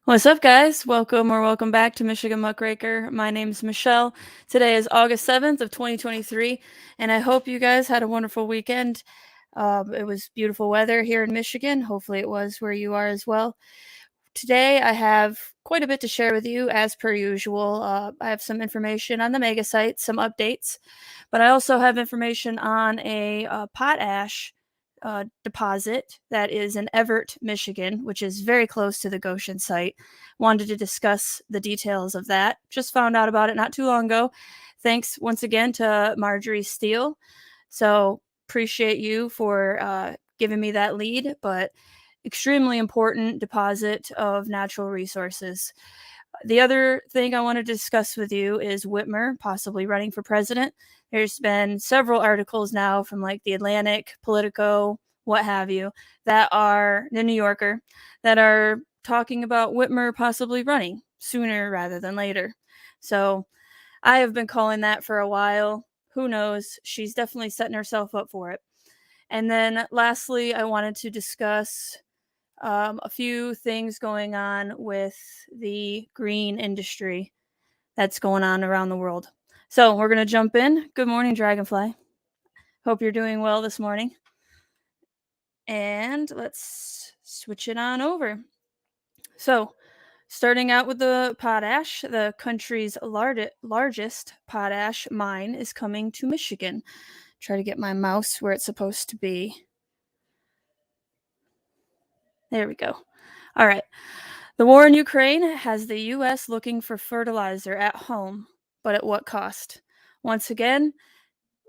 What's up, guys? Welcome back to Michigan Muckraker. My name's Michelle. Today is August 7th of 2023, and I hope you guys had a wonderful weekend. It was beautiful weather here in Michigan. Hopefully it was where you are as well. Today I have quite a bit to share with you, as per usual. I have some information on the Megasites, some updates, but I also have information on a potash deposit that is in Everett, Michigan, which is very close to the Gotion site. Wanted to discuss the details of that. Just found out about it not too long ago. Thanks once again to Marjorie Steele. So appreciate you for giving me that lead, but extremely important deposit of natural resources. The other thing I want to discuss with you is Whitmer possibly running for president. There's been several articles now from like the Atlantic, Politico, what have you, that are the New Yorker, that are talking about Whitmer possibly running sooner rather than later. So I have been calling that for a while. Who knows? She's definitely setting herself up for it. And then lastly, I wanted to discuss a few things going on with the green industry that's going on around the world. So we're going to jump in. Good morning, Dragonfly. Hope you're doing well this morning. And let's switch it on over. So, starting out with the potash, the country's largest potash mine is coming to Michigan. Try to get my mouse where it's supposed to be. There we go. All right. The war in Ukraine has the U.S. looking for fertilizer at home, but at what cost? Once again,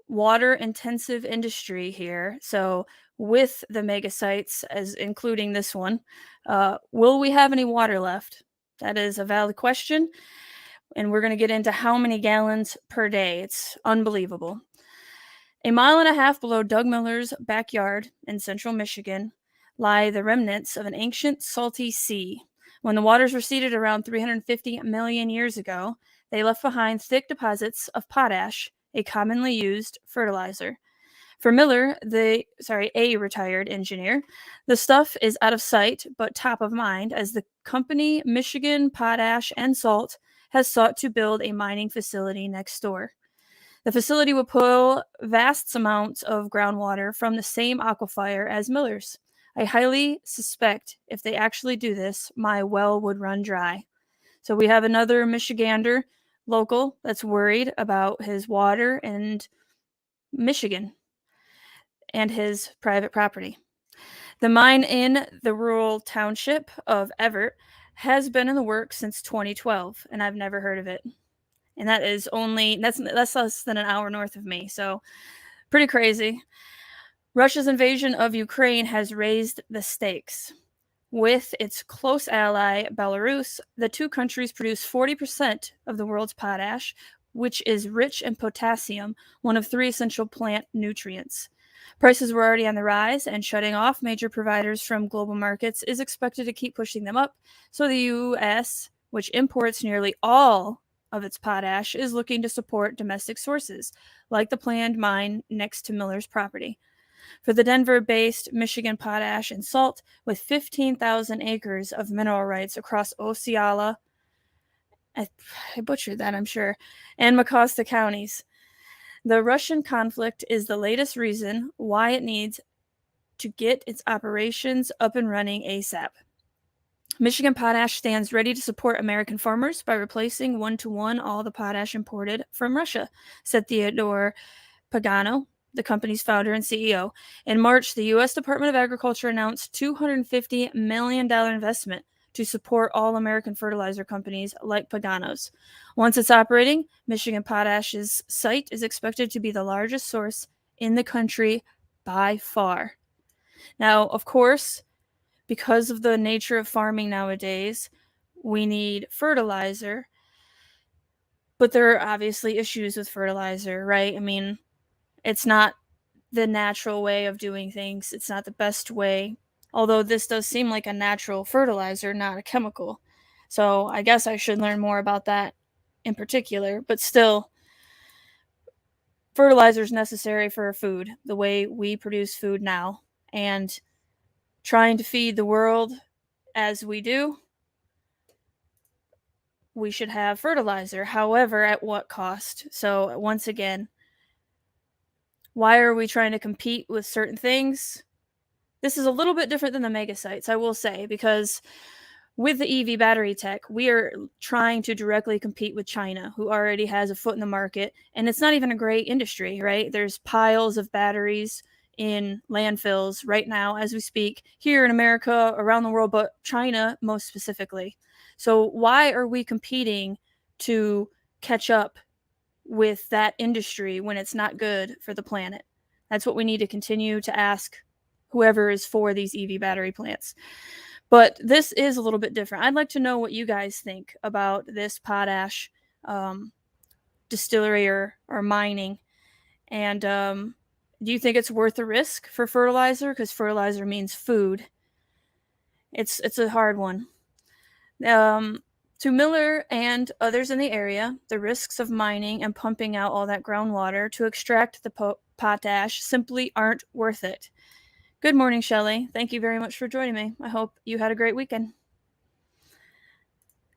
water-intensive industry here. So with the megasites, as including this one, will we have any water left? That is a valid question, and we're going to get into how many gallons per day. It's unbelievable. A mile and a half below Doug Miller's backyard in central Michigan lie the remnants of an ancient salty sea. When the waters receded around 350 million years ago, they left behind thick deposits of potash, a commonly used fertilizer. For Miller, a retired engineer, the stuff is out of sight but top of mind as the company Michigan Potash and Salt has sought to build a mining facility next door. The facility will pull vast amounts of groundwater from the same aquifer as Miller's. I highly suspect if they actually do this, my well would run dry. So we have another Michigander local that's worried about his water and Michigan and his private property. The mine in the rural township of Everett has been in the works since 2012, and I've never heard of it. And that's less than an hour north of me, so pretty crazy. Russia's invasion of Ukraine has raised the stakes. With its close ally, Belarus, the two countries produce 40% of the world's potash, which is rich in potassium, one of three essential plant nutrients. Prices were already on the rise, and shutting off major providers from global markets is expected to keep pushing them up, so the U.S., which imports nearly all of its potash, is looking to support domestic sources, like the planned mine next to Miller's property. For the Denver-based Michigan Potash and Salt, with 15,000 acres of mineral rights across Osceola, I butchered that, I'm sure, and Mecosta counties. The Russian conflict is the latest reason why it needs to get its operations up and running ASAP. Michigan Potash stands ready to support American farmers by replacing one-to-one all the potash imported from Russia, said Theodore Pagano, the company's founder and CEO. In March, the U.S. Department of Agriculture announced $250 million investment to support all American fertilizer companies like Pagano's. Once it's operating, Michigan Potash's site is expected to be the largest source in the country by far. Now, of course, because of the nature of farming nowadays, we need fertilizer, but there are obviously issues with fertilizer, right? I mean, it's not the natural way of doing things. It's not the best way, although this does seem like a natural fertilizer, not a chemical. So I guess I should learn more about that in particular, but still, fertilizer is necessary for food, the way we produce food now. And trying to feed the world as we do, we should have fertilizer. However, at what cost? So once again, why are we trying to compete with certain things? This is a little bit different than the Megasites, I will say, because with the EV battery tech, we are trying to directly compete with China, who already has a foot in the market, and it's not even a great industry, right? There's piles of batteries in landfills right now as we speak, here in America, around the world, but China most specifically. So why are we competing to catch up with that industry when it's not good for the planet? That's what we need to continue to ask whoever is for these EV battery plants. But this is a little bit different. I'd like to know what you guys think about this potash distillery or mining. And do you think it's worth the risk for fertilizer? Because fertilizer means food. It's a hard one. To Miller and others in the area, the risks of mining and pumping out all that groundwater to extract the potash simply aren't worth it. Good morning, Shelley. Thank you very much for joining me. I hope you had a great weekend.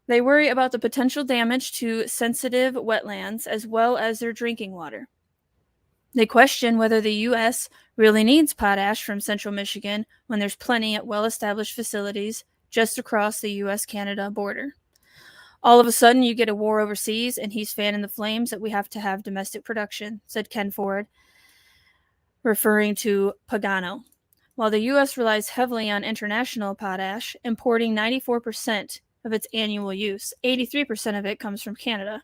They worry about the potential damage to sensitive wetlands as well as their drinking water. They question whether the U.S. really needs potash from central Michigan when there's plenty at well-established facilities just across the U.S.-Canada border. All of a sudden, you get a war overseas, and he's fanning the flames that we have to have domestic production, said Ken Ford, referring to Pagano. While the U.S. relies heavily on international potash, importing 94% of its annual use, 83% of it comes from Canada,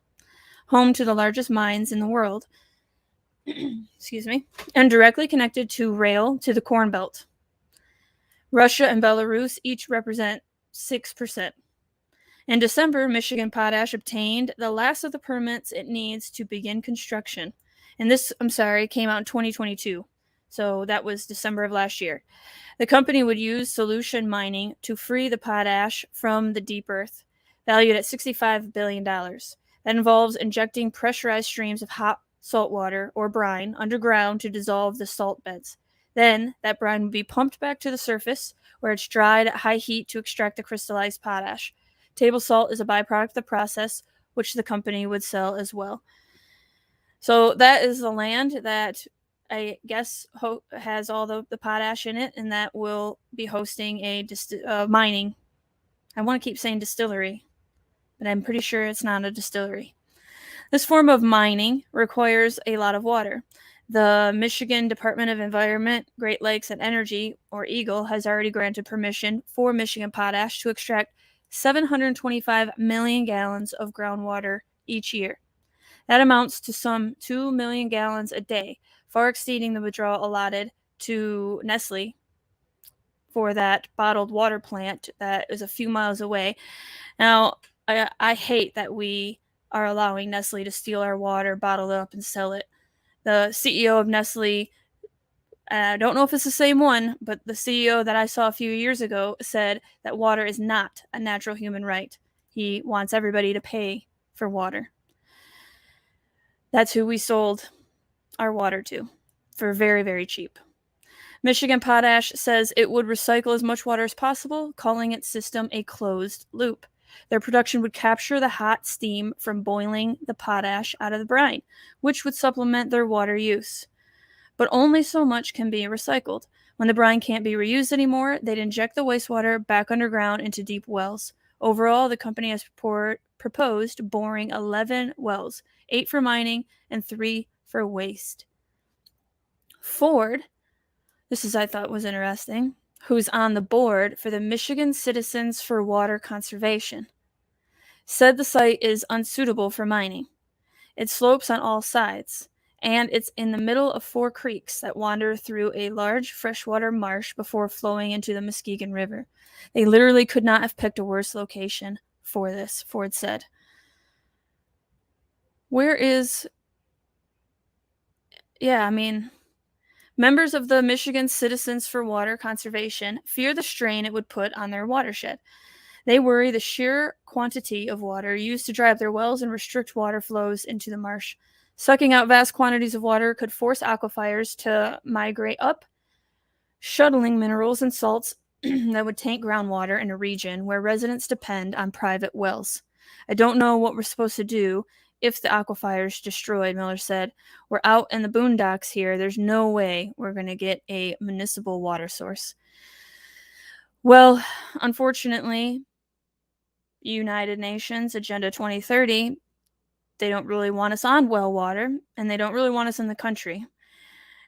home to the largest mines in the world, excuse me, and directly connected to rail to the Corn Belt. Russia and Belarus each represent 6%. In December, Michigan Potash obtained the last of the permits it needs to begin construction. And this, came out in 2022. So that was December of last year. The company would use solution mining to free the potash from the deep earth, valued at $65 billion. That involves injecting pressurized streams of hot salt water or brine underground to dissolve the salt beds. Then that brine would be pumped back to the surface, where it's dried at high heat to extract the crystallized potash. Table salt is a byproduct of the process, which the company would sell as well. So that is the land that I guess has all the potash in it, and that will be hosting a mining. I want to keep saying distillery, but I'm pretty sure it's not a distillery. This form of mining requires a lot of water. The Michigan Department of Environment, Great Lakes, and Energy, or EGLE, has already granted permission for Michigan Potash to extract 725 million gallons of groundwater each year. That amounts to some 2 million gallons a day, far exceeding the withdrawal allotted to Nestle for that bottled water plant that is a few miles away. Now, I hate that we are allowing Nestle to steal our water, bottle it up, and sell it. The CEO of Nestle, I don't know if it's the same one, but the CEO that I saw a few years ago said that water is not a natural human right. He wants everybody to pay for water. That's who we sold our water to, for very, very cheap. Michigan Potash says it would recycle as much water as possible, calling its system a closed loop. Their production would capture the hot steam from boiling the potash out of the brine, which would supplement their water use. But only so much can be recycled. When the brine can't be reused anymore, they'd inject the wastewater back underground into deep wells. Overall, the company has proposed boring 11 wells, 8 for mining and 3 for waste. Ford, I thought was interesting, who's on the board for the Michigan Citizens for Water Conservation, said the site is unsuitable for mining. It slopes on all sides, and it's in the middle of 4 creeks that wander through a large freshwater marsh before flowing into the Muskegon River. They literally could not have picked a worse location for this, Ford said. Members of the Michigan Citizens for Water Conservation fear the strain it would put on their watershed. They worry the sheer quantity of water used to dry up their wells and restrict water flows into the marsh. Sucking out vast quantities of water could force aquifers to migrate up, shuttling minerals and salts that would taint groundwater in a region where residents depend on private wells. I don't know what we're supposed to do if the aquifers destroyed, Miller said. We're out in the boondocks here. There's no way we're going to get a municipal water source. Well, unfortunately, United Nations Agenda 2030, they don't really want us on well water, and they don't really want us in the country.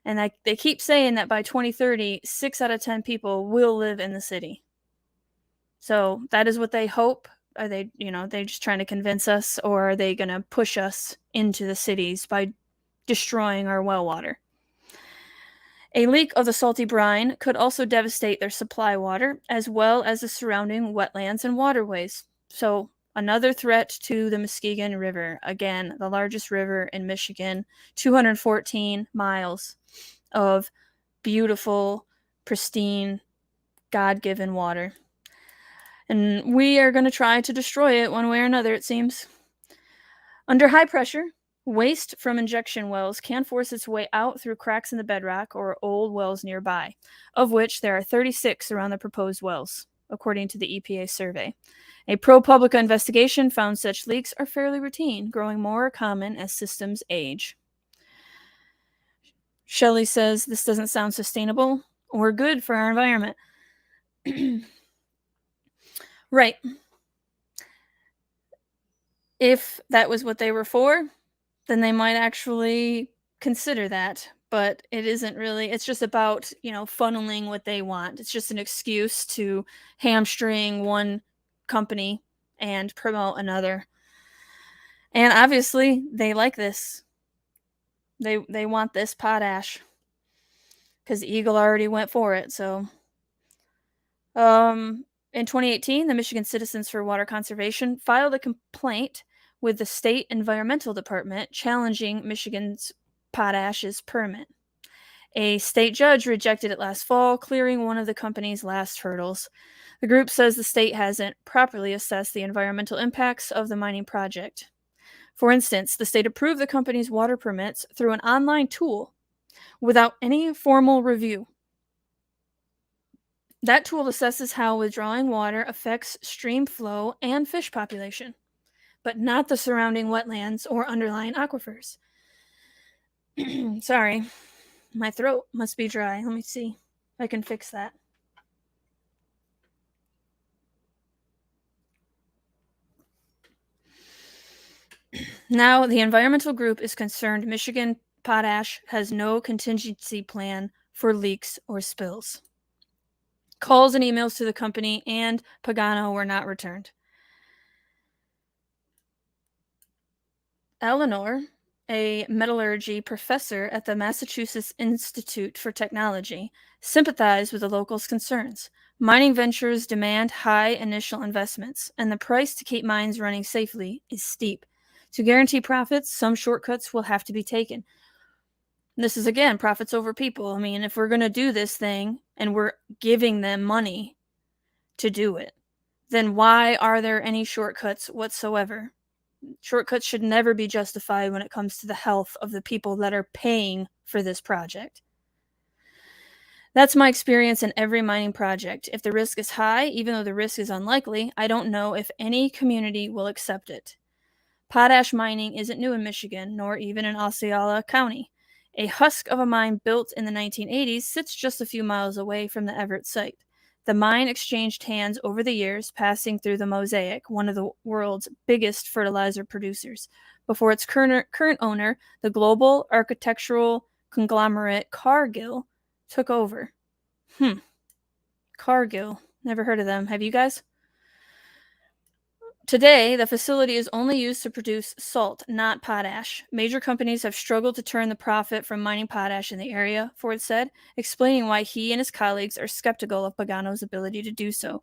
And they keep saying that by 2030, 6 out of 10 people will live in the city. So that is what they hope. Are they, they just trying to convince us, or are they going to push us into the cities by destroying our well water? A leak of the salty brine could also devastate their supply water, as well as the surrounding wetlands and waterways. So, another threat to the Muskegon River. Again, the largest river in Michigan, 214 miles of beautiful, pristine, God given water. And we are going to try to destroy it one way or another, it seems. Under high pressure, waste from injection wells can force its way out through cracks in the bedrock or old wells nearby, of which there are 36 around the proposed wells, according to the EPA survey. A ProPublica investigation found such leaks are fairly routine, growing more common as systems age. Shelley says this doesn't sound sustainable or good for our environment. Right. If that was what they were for, then they might actually consider that. But it isn't really, it's just about, funneling what they want. It's just an excuse to hamstring one company and promote another. And obviously, they like this. They want this potash because Eagle already went for it. So, in 2018, the Michigan Citizens for Water Conservation filed a complaint with the State Environmental Department challenging Michigan's potash's permit. A state judge rejected it last fall, clearing one of the company's last hurdles. The group says the state hasn't properly assessed the environmental impacts of the mining project. For instance, the state approved the company's water permits through an online tool without any formal review. That tool assesses how withdrawing water affects stream flow and fish population, but not the surrounding wetlands or underlying aquifers. Sorry, my throat must be dry. Let me see if I can fix that. Now, the environmental group is concerned Michigan Potash has no contingency plan for leaks or spills. Calls and emails to the company and Pagano were not returned. Eleanor, a metallurgy professor at the Massachusetts Institute for Technology, sympathized with the locals' concerns. Mining ventures demand high initial investments, and the price to keep mines running safely is steep. To guarantee profits, some shortcuts will have to be taken. This is, again, profits over people. I mean, if we're going to do this thing and we're giving them money to do it, then why are there any shortcuts whatsoever? Shortcuts should never be justified when it comes to the health of the people that are paying for this project. That's my experience in every mining project. If the risk is high, even though the risk is unlikely, I don't know if any community will accept it. Potash mining isn't new in Michigan, nor even in Osceola County. A husk of a mine built in the 1980s sits just a few miles away from the Everett site. The mine exchanged hands over the years, passing through the Mosaic, one of the world's biggest fertilizer producers, before its current owner, the global architectural conglomerate Cargill, took over. Cargill. Never heard of them. Have you guys? Today, the facility is only used to produce salt, not potash. Major companies have struggled to turn the profit from mining potash in the area, Ford said, explaining why he and his colleagues are skeptical of Pagano's ability to do so.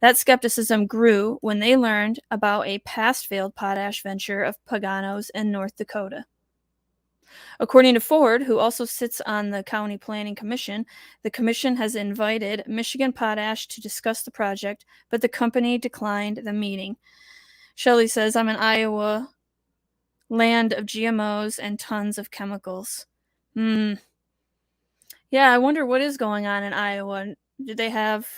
That skepticism grew when they learned about a past failed potash venture of Pagano's in North Dakota. According to Ford, who also sits on the County Planning Commission, the commission has invited Michigan Potash to discuss the project, but the company declined the meeting. Shelley says, I'm in Iowa, land of GMOs and tons of chemicals. Yeah, I wonder what is going on in Iowa. Do they have...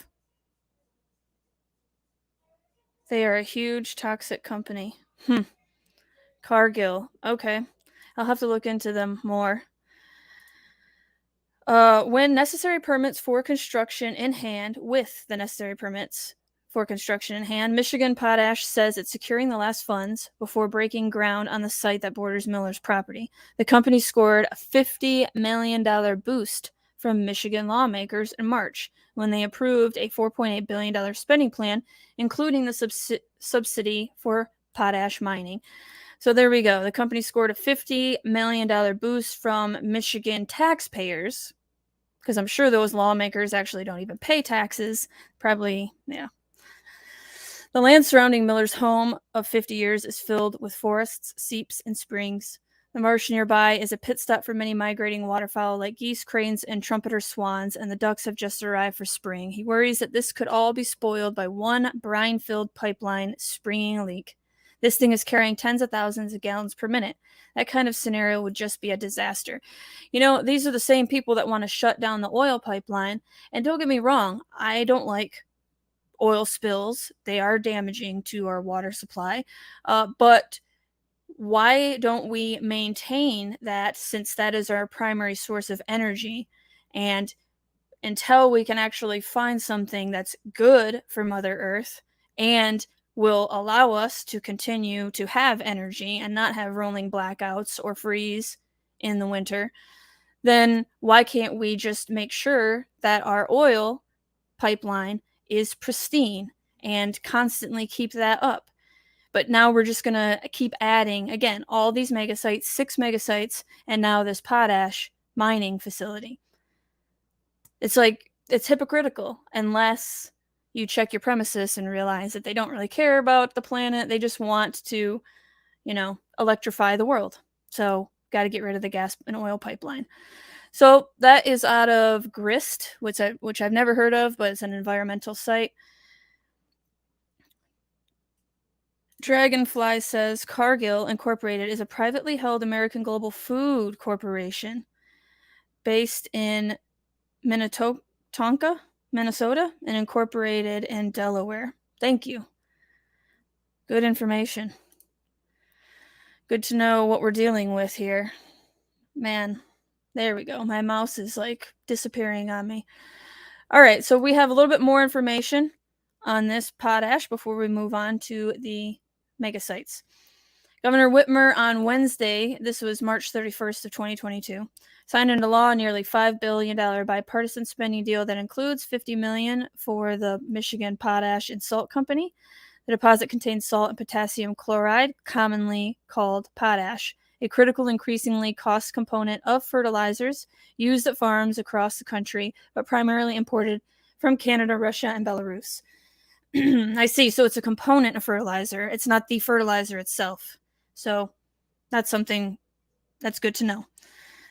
They are a huge toxic company. Cargill. Okay. I'll have to look into them more. When necessary permits for construction in hand, with the necessary permits for construction in hand, Michigan Potash says it's securing the last funds before breaking ground on the site that borders Miller's property. The company scored a $50 million boost from Michigan lawmakers in March when they approved a $4.8 billion spending plan, including the subsidy for potash mining. So there we go. The company scored a $50 million boost from Michigan taxpayers, because I'm sure those lawmakers actually don't even pay taxes. Probably, yeah. The land surrounding Miller's home of 50 years is filled with forests, seeps, and springs. The marsh nearby is a pit stop for many migrating waterfowl like geese, cranes, and trumpeter swans, and the ducks have just arrived for spring. He worries that this could all be spoiled by one brine-filled pipeline springing a leak. This thing is carrying tens of thousands of gallons per minute. That kind of scenario would just be a disaster. You know, these are the same people that want to shut down the oil pipeline. And don't get me wrong, I don't like oil spills. They are damaging to our water supply. But why don't we maintain that, since that is our primary source of energy? And until we can actually find something that's good for Mother Earth and will allow us to continue to have energy and not have rolling blackouts or freeze in the winter, then why can't we just make sure that our oil pipeline is pristine and constantly keep that up? But now we're just going to keep adding, again, all these megasites, 6 megasites, and now this potash mining facility. It's like, it's hypocritical unless you check your premises and realize that they don't really care about the planet. They just want to, electrify the world. So, got to get rid of the gas and oil pipeline. So, that is out of Grist, which I've never heard of, but it's an environmental site. Dragonfly says Cargill Incorporated is a privately held American global food corporation based in Minnetonka, Minnesota, and incorporated in Delaware. Thank you. Good information. Good to know what we're dealing with here. Man, there we go. My mouse is like disappearing on me. All right, so we have a little bit more information on this potash before we move on to the megasites. Governor Whitmer on Wednesday, this was March 31st of 2022, signed into law a nearly $5 billion bipartisan spending deal that includes $50 million for the Michigan Potash and Salt Company. The deposit contains salt and potassium chloride, commonly called potash, a critical, increasingly cost component of fertilizers used at farms across the country, but primarily imported from Canada, Russia, and Belarus. I see. So it's a component of fertilizer. It's not the fertilizer itself. So that's something that's good to know.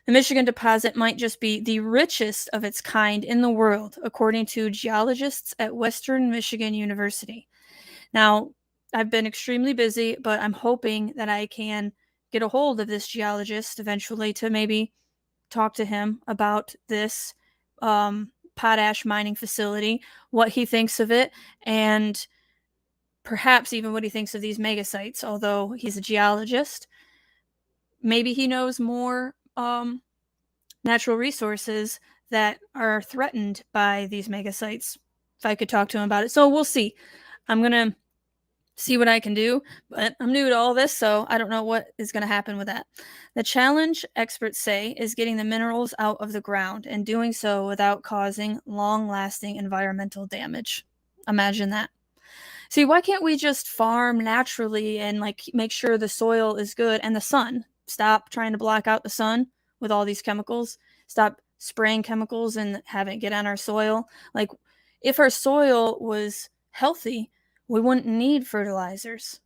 The Michigan deposit might just be the richest of its kind in the world, according to geologists at Western Michigan University. Now, I've been extremely busy, but I'm hoping that I can get a hold of this geologist eventually to maybe talk to him about this potash mining facility, what he thinks of it, and perhaps even what he thinks of these megasites. Although he's a geologist, maybe he knows more natural resources that are threatened by these megasites, if I could talk to him about it. So we'll see. I'm going to see what I can do, but I'm new to all this, so I don't know what is going to happen with that. The challenge, experts say, is getting the minerals out of the ground and doing so without causing long-lasting environmental damage. Imagine that. See, why can't we just farm naturally and make sure the soil is good and the sun? Stop trying to block out the sun with all these chemicals. Stop spraying chemicals and having it get on our soil. Like, if our soil was healthy, we wouldn't need fertilizers.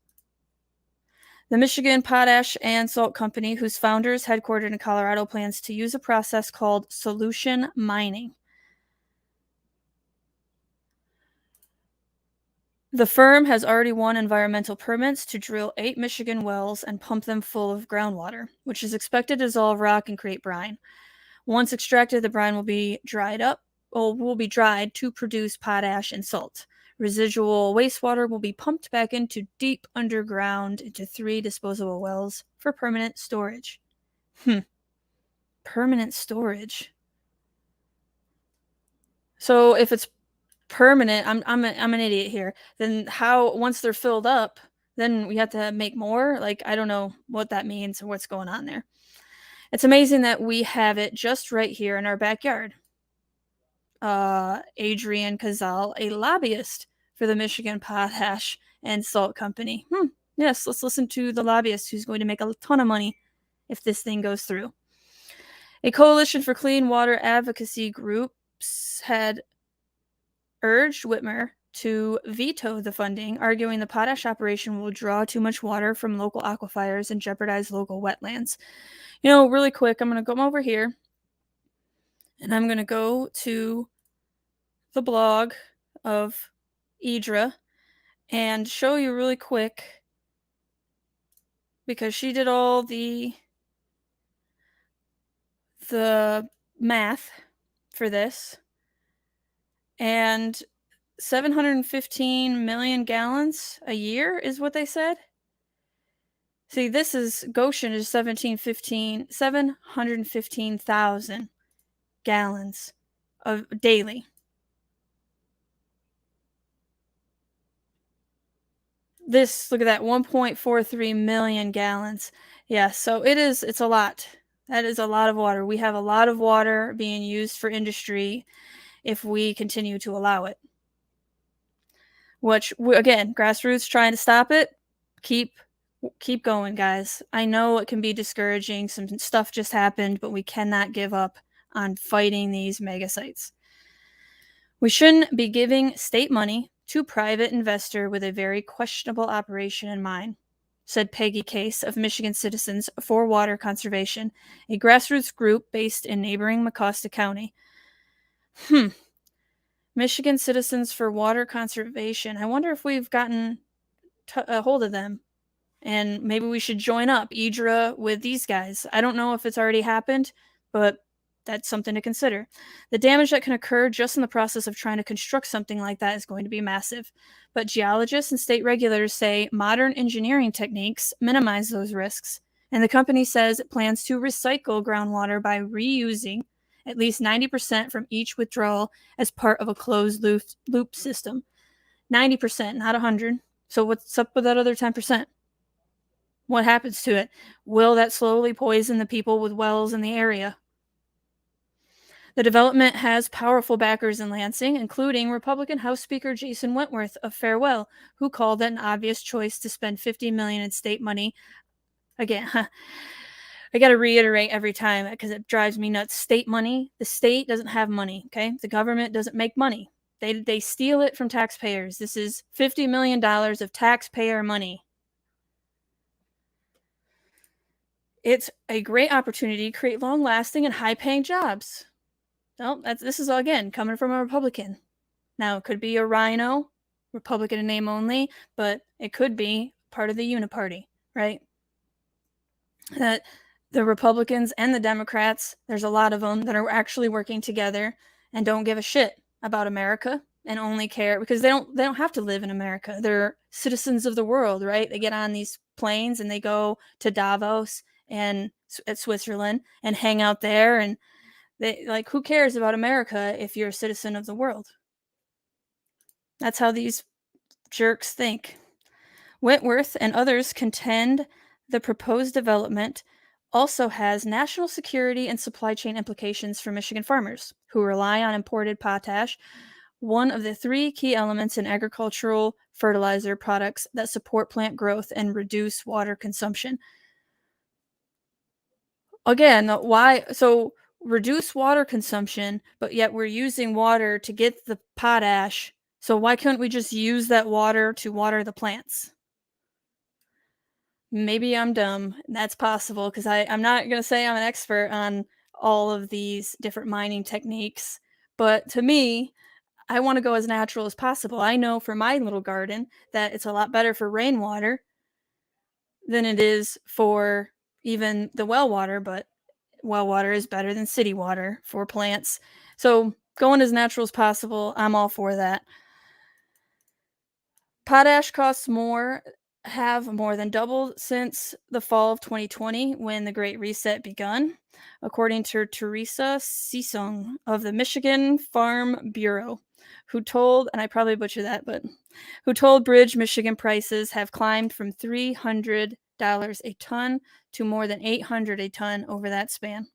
The Michigan Potash and Salt Company, whose founder is headquartered in Colorado, plans to use a process called solution mining. The firm has already won environmental permits to drill 8 Michigan wells and pump them full of groundwater, which is expected to dissolve rock and create brine. Once extracted, the brine will be dried to produce potash and salt. Residual wastewater will be pumped back into deep underground into 3 disposable wells for permanent storage. Permanent storage. So if it's permanent, I'm an idiot here. Then how, once they're filled up, then we have to make more? Like, I don't know what that means or what's going on there. It's amazing that we have it just right here in our backyard. Adrian Kazal, a lobbyist for the Michigan Potash and Salt Company. Yes, let's listen to the lobbyist who's going to make a ton of money if this thing goes through. A coalition for clean water advocacy groups had urged Whitmer to veto the funding, arguing the potash operation will draw too much water from local aquifers and jeopardize local wetlands. Really quick, I'm going to come over here and I'm going to go to the blog of EDRA and show you really quick, because she did all the math for this, and 715 million gallons a year is what they said. See, this is Gotion is 715,000 gallons of daily. This, look at that, 1.43 million gallons. Yeah, so it's a lot. That is a lot of water. We have a lot of water being used for industry if we continue to allow it. Which, again, grassroots trying to stop it. Keep going, guys. I know it can be discouraging. Some stuff just happened, but we cannot give up on fighting these megasites. We shouldn't be giving state money to private investor with a very questionable operation in mind, said Peggy Case of Michigan Citizens for Water Conservation, a grassroots group based in neighboring Mecosta County. Michigan Citizens for Water Conservation. I wonder if we've gotten a hold of them, and maybe we should join up EDRA with these guys. I don't know if it's already happened, but that's something to consider. The damage that can occur just in the process of trying to construct something like that is going to be massive. But geologists and state regulators say modern engineering techniques minimize those risks. And the company says it plans to recycle groundwater by reusing at least 90% from each withdrawal as part of a closed loop system. 90%, not 100. So what's up with that other 10%? What happens to it? Will that slowly poison the people with wells in the area? The development has powerful backers in Lansing, including Republican House Speaker Jason Wentworth of Farewell, who called it an obvious choice to spend $50 million in state money. Again, I got to reiterate every time because it drives me nuts. State money. The state doesn't have money, okay? The government doesn't make money. They steal it from taxpayers. This is $50 million of taxpayer money. It's a great opportunity to create long-lasting and high-paying jobs. Well, this is, again, coming from a Republican. Now, it could be a rhino, Republican in name only, but it could be part of the Uniparty, right? That the Republicans and the Democrats, there's a lot of them that are actually working together and don't give a shit about America and only care because they don't have to live in America. They're citizens of the world, right? They get on these planes and they go to Davos and at Switzerland and hang out there, and they, like, who cares about America if you're a citizen of the world? That's how these jerks think. Wentworth and others contend the proposed development also has national security and supply chain implications for Michigan farmers who rely on imported potash, one of the 3 key elements in agricultural fertilizer products that support plant growth and reduce water consumption. Again, why? So reduce water consumption, but yet we're using water to get the potash. So why couldn't we just use that water to water the plants? Maybe I'm dumb. That's possible because I'm not going to say I'm an expert on all of these different mining techniques. But to me, I want to go as natural as possible. I know for my little garden that it's a lot better for rainwater than it is for even the well water, but well water is better than city water for plants. So going as natural as possible, I'm all for that. Potash costs have more than doubled since the fall of 2020 when the Great Reset begun, according to Teresa Sisong of the Michigan Farm Bureau, who told, and I probably butchered that, but who told Bridge Michigan prices have climbed from $300 a ton to more than $800 a ton over that span.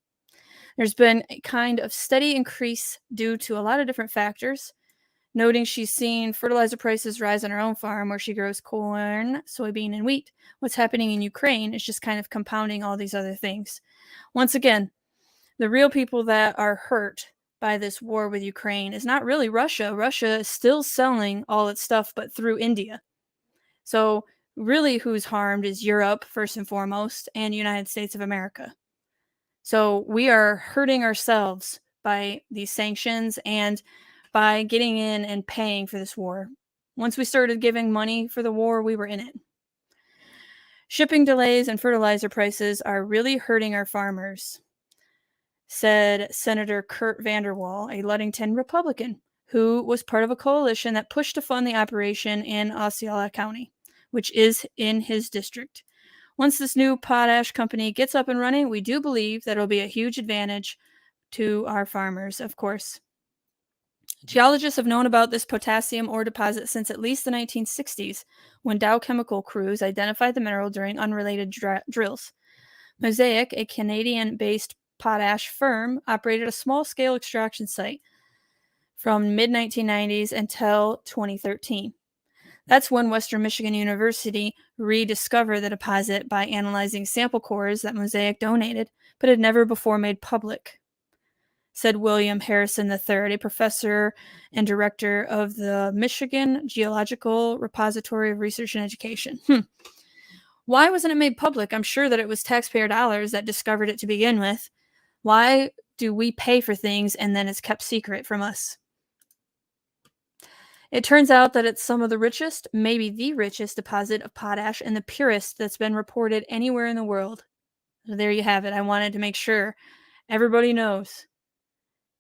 There's been a kind of steady increase due to a lot of different factors, noting she's seen fertilizer prices rise on her own farm where she grows corn, soybean, and wheat. What's happening in Ukraine is just kind of compounding all these other things. Once again, the real people that are hurt by this war with Ukraine is not really Russia. Russia is still selling all its stuff, but through India. So really who's harmed is Europe, first and foremost, and United States of America. So we are hurting ourselves by these sanctions and by getting in and paying for this war. Once we started giving money for the war, we were in it. Shipping delays and fertilizer prices are really hurting our farmers, said Senator Kurt Vanderwall, a Ludington Republican, who was part of a coalition that pushed to fund the operation in Osceola County, which is in his district. Once this new potash company gets up and running, we do believe that it'll be a huge advantage to our farmers, of course. Geologists have known about this potassium ore deposit since at least the 1960s, when Dow chemical crews identified the mineral during unrelated drills. Mosaic, a Canadian-based potash firm, operated a small-scale extraction site from mid-1990s until 2013. That's when Western Michigan University rediscovered the deposit by analyzing sample cores that Mosaic donated, but had never before made public, said William Harrison III, a professor and director of the Michigan Geological Repository of Research and Education. Why wasn't it made public? I'm sure that it was taxpayer dollars that discovered it to begin with. Why do we pay for things and then it's kept secret from us? It turns out that it's some of the richest, maybe the richest deposit of potash and the purest that's been reported anywhere in the world. So there you have it. I wanted to make sure everybody knows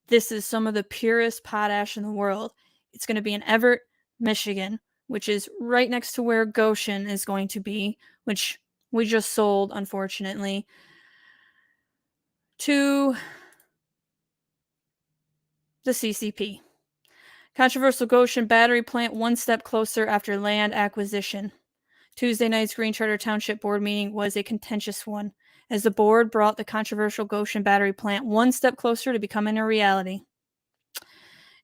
this is some of the purest potash in the world. It's going to be in Everett, Michigan, which is right next to where Gotion is going to be, which we just sold, unfortunately, to the CCP. Controversial Gotion battery plant one step closer after land acquisition. Tuesday night's Green Charter Township board meeting was a contentious one, as the board brought the controversial Gotion battery plant one step closer to becoming a reality.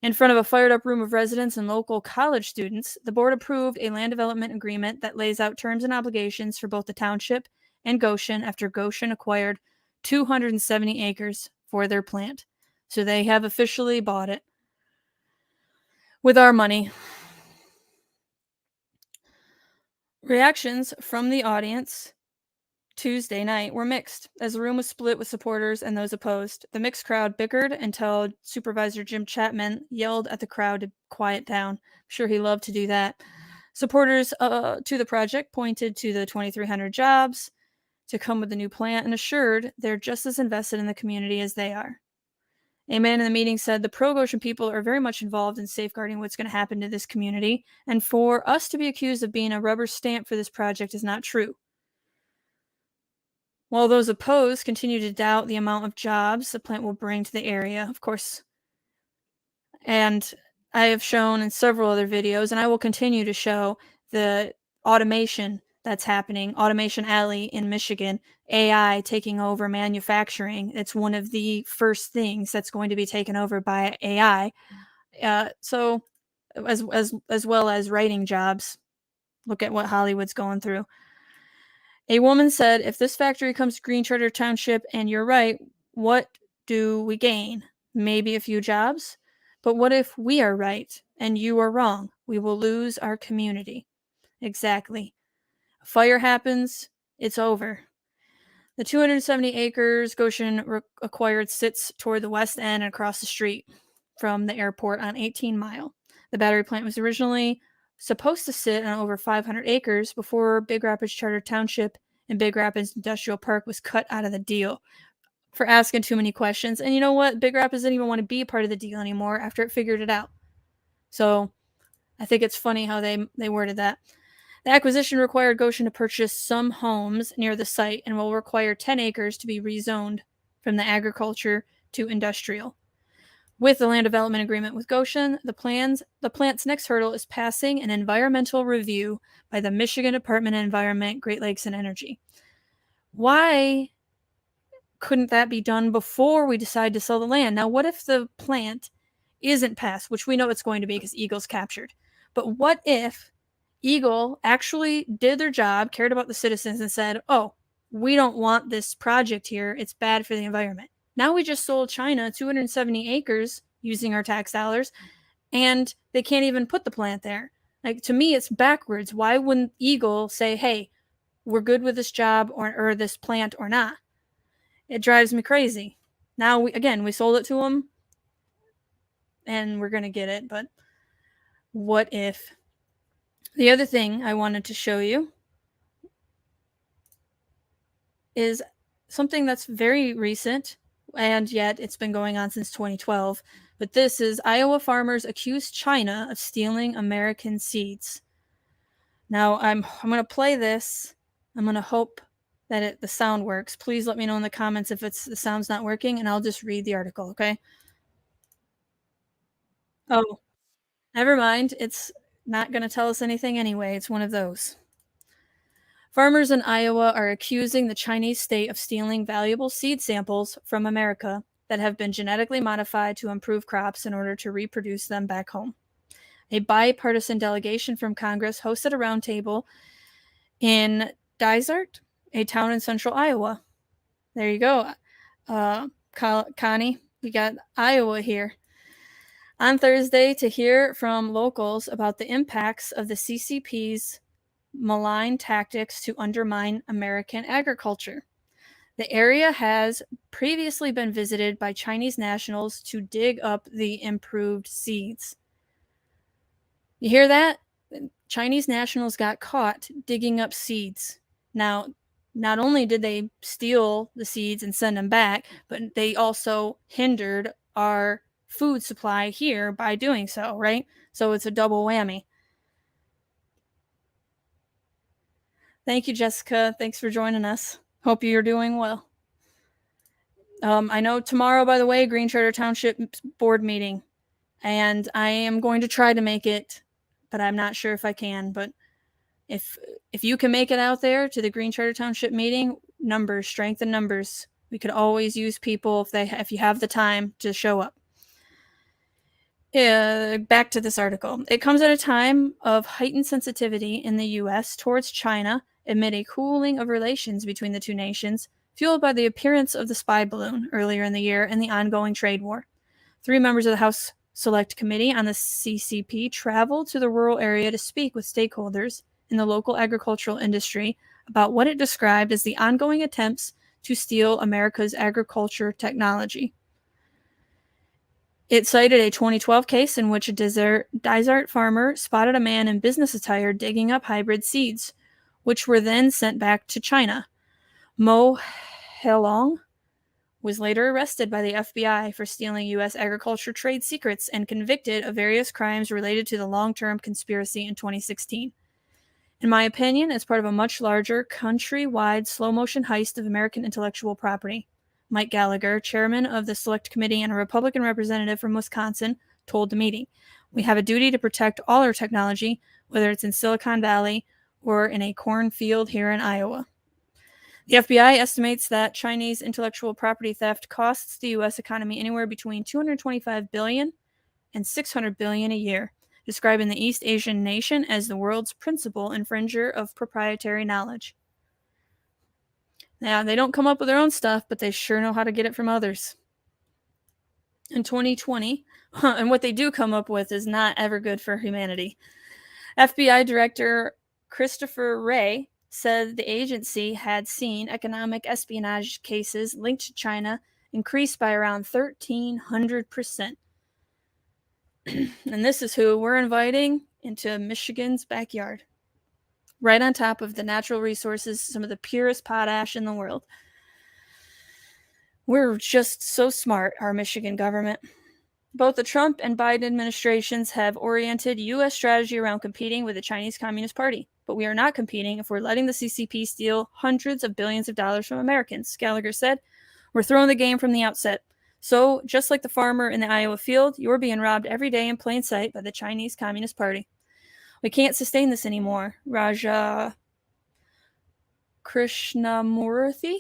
In front of a fired-up room of residents and local college students, the board approved a land development agreement that lays out terms and obligations for both the township and Gotion after Gotion acquired 270 acres for their plant. So they have officially bought it with our money. Reactions from the audience Tuesday night were mixed, as the room was split with supporters and those opposed. The mixed crowd bickered until Supervisor Jim Chapman yelled at the crowd to quiet down. I'm sure he loved to do that. Supporters to the project pointed to the 2,300 jobs to come with the new plant and assured they're just as invested in the community as they are. A man in the meeting said the pro-Gotion people are very much involved in safeguarding what's going to happen to this community, and for us to be accused of being a rubber stamp for this project is not true. While those opposed continue to doubt the amount of jobs the plant will bring to the area, of course. And I have shown in several other videos, and I will continue to show the automation that's happening, Automation Alley in Michigan, AI taking over manufacturing. It's one of the first things that's going to be taken over by AI. So as well as writing jobs. Look at what Hollywood's going through. A woman said, if this factory comes to Green Charter Township and you're right, what do we gain? Maybe a few jobs? But what if we are right and you are wrong? We will lose our community. Exactly. A fire happens, it's over. The 270 acres Gotion acquired sits toward the west end and across the street from the airport on 18 Mile. The battery plant was originally supposed to sit on over 500 acres before Big Rapids Charter Township and Big Rapids Industrial Park was cut out of the deal for asking too many questions. And you know what? Big Rapids didn't even want to be a part of the deal anymore after it figured it out. So I think it's funny how they worded that. The acquisition required Gotion to purchase some homes near the site and will require 10 acres to be rezoned from the agriculture to industrial. With the land development agreement with Gotion, the plant's next hurdle is passing an environmental review by the Michigan Department of Environment, Great Lakes, and Energy. Why couldn't that be done before we decide to sell the land? Now, what if the plant isn't passed, which we know it's going to be because Eagle's captured? But what if Eagle actually did their job, cared about the citizens, and said, oh, we don't want this project here. It's bad for the environment. Now we just sold China 270 acres using our tax dollars, and they can't even put the plant there. Like, to me, it's backwards. Why wouldn't Eagle say, hey, we're good with this job or this plant or not? It drives me crazy. Now, we sold it to them, and we're going to get it, but what if? The other thing I wanted to show you is something that's very recent, and yet it's been going on since 2012. But this is Iowa farmers accuse China of stealing American seeds. Now, I'm going to play this. I'm going to hope that the sound works. Please let me know in the comments if the sound's not working, and I'll just read the article, okay? Oh, never mind. It's not going to tell us anything anyway. It's one of those. Farmers in Iowa are accusing the Chinese state of stealing valuable seed samples from America that have been genetically modified to improve crops in order to reproduce them back home. A bipartisan delegation from Congress hosted a roundtable in Dysart, a town in central Iowa. There you go. Connie, we got Iowa here. On Thursday to hear from locals about the impacts of the CCP's malign tactics to undermine American agriculture. The area has previously been visited by Chinese nationals to dig up the improved seeds. You hear that? Chinese nationals got caught digging up seeds. Now, not only did they steal the seeds and send them back, but they also hindered our food supply here by doing so, right? So it's a double whammy. Thank you, Jessica. Thanks for joining us. Hope you're doing well. I know tomorrow, by the way, Green Charter Township board meeting, and I am going to try to make it, but I'm not sure if I can. But if you can make it out there to the Green Charter Township meeting, strength in numbers. We could always use people if you have the time to show up. Back to this article. It comes at a time of heightened sensitivity in the U.S. towards China amid a cooling of relations between the two nations, fueled by the appearance of the spy balloon earlier in the year and the ongoing trade war. 3 members of the House Select Committee on the CCP traveled to the rural area to speak with stakeholders in the local agricultural industry about what it described as the ongoing attempts to steal America's agriculture technology. It cited a 2012 case in which a Dysart farmer spotted a man in business attire digging up hybrid seeds, which were then sent back to China. Mo Helong was later arrested by the FBI for stealing U.S. agriculture trade secrets and convicted of various crimes related to the long-term conspiracy in 2016. In my opinion, it's part of a much larger, countrywide slow-motion heist of American intellectual property. Mike Gallagher, chairman of the Select Committee and a Republican representative from Wisconsin, told the meeting, "We have a duty to protect all our technology, whether it's in Silicon Valley or in a cornfield here in Iowa." The FBI estimates that Chinese intellectual property theft costs the U.S. economy anywhere between $225 billion and $600 billion a year, describing the East Asian nation as the world's principal infringer of proprietary knowledge. Now, they don't come up with their own stuff, but they sure know how to get it from others. In 2020, and what they do come up with is not ever good for humanity. FBI Director Christopher Wray said the agency had seen economic espionage cases linked to China increase by around 1,300%. And this is who we're inviting into Michigan's backyard, right on top of the natural resources, some of the purest potash in the world. We're just so smart, our Michigan government. Both the Trump and Biden administrations have oriented U.S. strategy around competing with the Chinese Communist Party. But we are not competing if we're letting the CCP steal hundreds of billions of dollars from Americans, Gallagher said. We're throwing the game from the outset. So, just like the farmer in the Iowa field, you're being robbed every day in plain sight by the Chinese Communist Party. We can't sustain this anymore, Raja Krishnamurthy,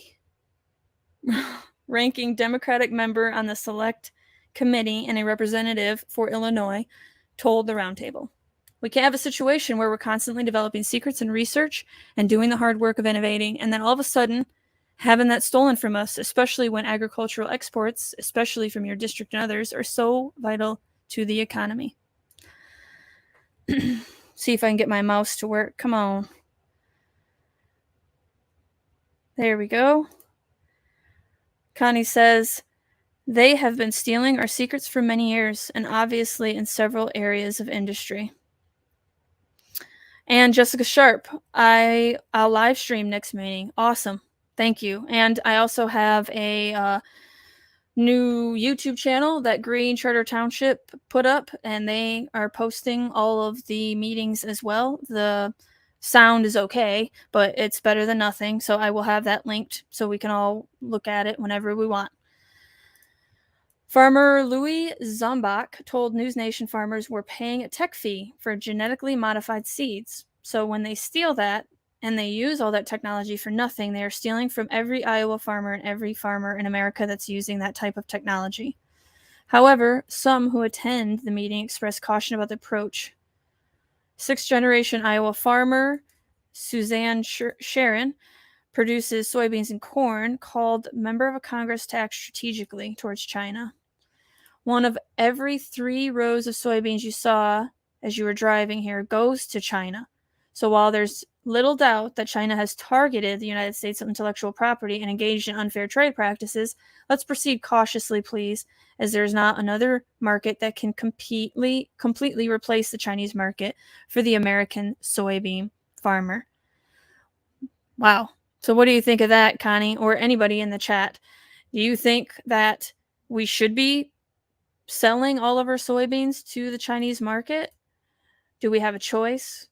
ranking Democratic member on the Select Committee and a representative for Illinois, told the roundtable. We can't have a situation where we're constantly developing secrets and research and doing the hard work of innovating, and then all of a sudden having that stolen from us, especially when agricultural exports, especially from your district and others, are so vital to the economy. See if I can get my mouse to work. Come on. There we go. Connie says, they have been stealing our secrets for many years, and obviously in several areas of industry. And Jessica Sharp, I'll live stream next meeting. Awesome. Thank you. And I also have a new YouTube channel that Green Charter Township put up, and they are posting all of the meetings as well. The sound is okay, but it's better than nothing. So I will have that linked so we can all look at it whenever we want. Farmer Louis Zombach told News Nation farmers were paying a tech fee for genetically modified seeds. So when they steal that and they use all that technology for nothing, they are stealing from every Iowa farmer and every farmer in America that's using that type of technology. However, some who attend the meeting expressed caution about the approach. Sixth-generation Iowa farmer Suzanne Sharon produces soybeans and corn, called member of Congress to act strategically towards China. One of every 3 rows of soybeans you saw as you were driving here goes to China. So while there's little doubt that China has targeted the United States intellectual property and engaged in unfair trade practices, let's proceed cautiously, please, as there's not another market that can completely replace the Chinese market for the American soybean farmer. Wow. So what do you think of that, Connie, or anybody in the chat? Do you think that we should be selling all of our soybeans to the Chinese market? Do we have a choice?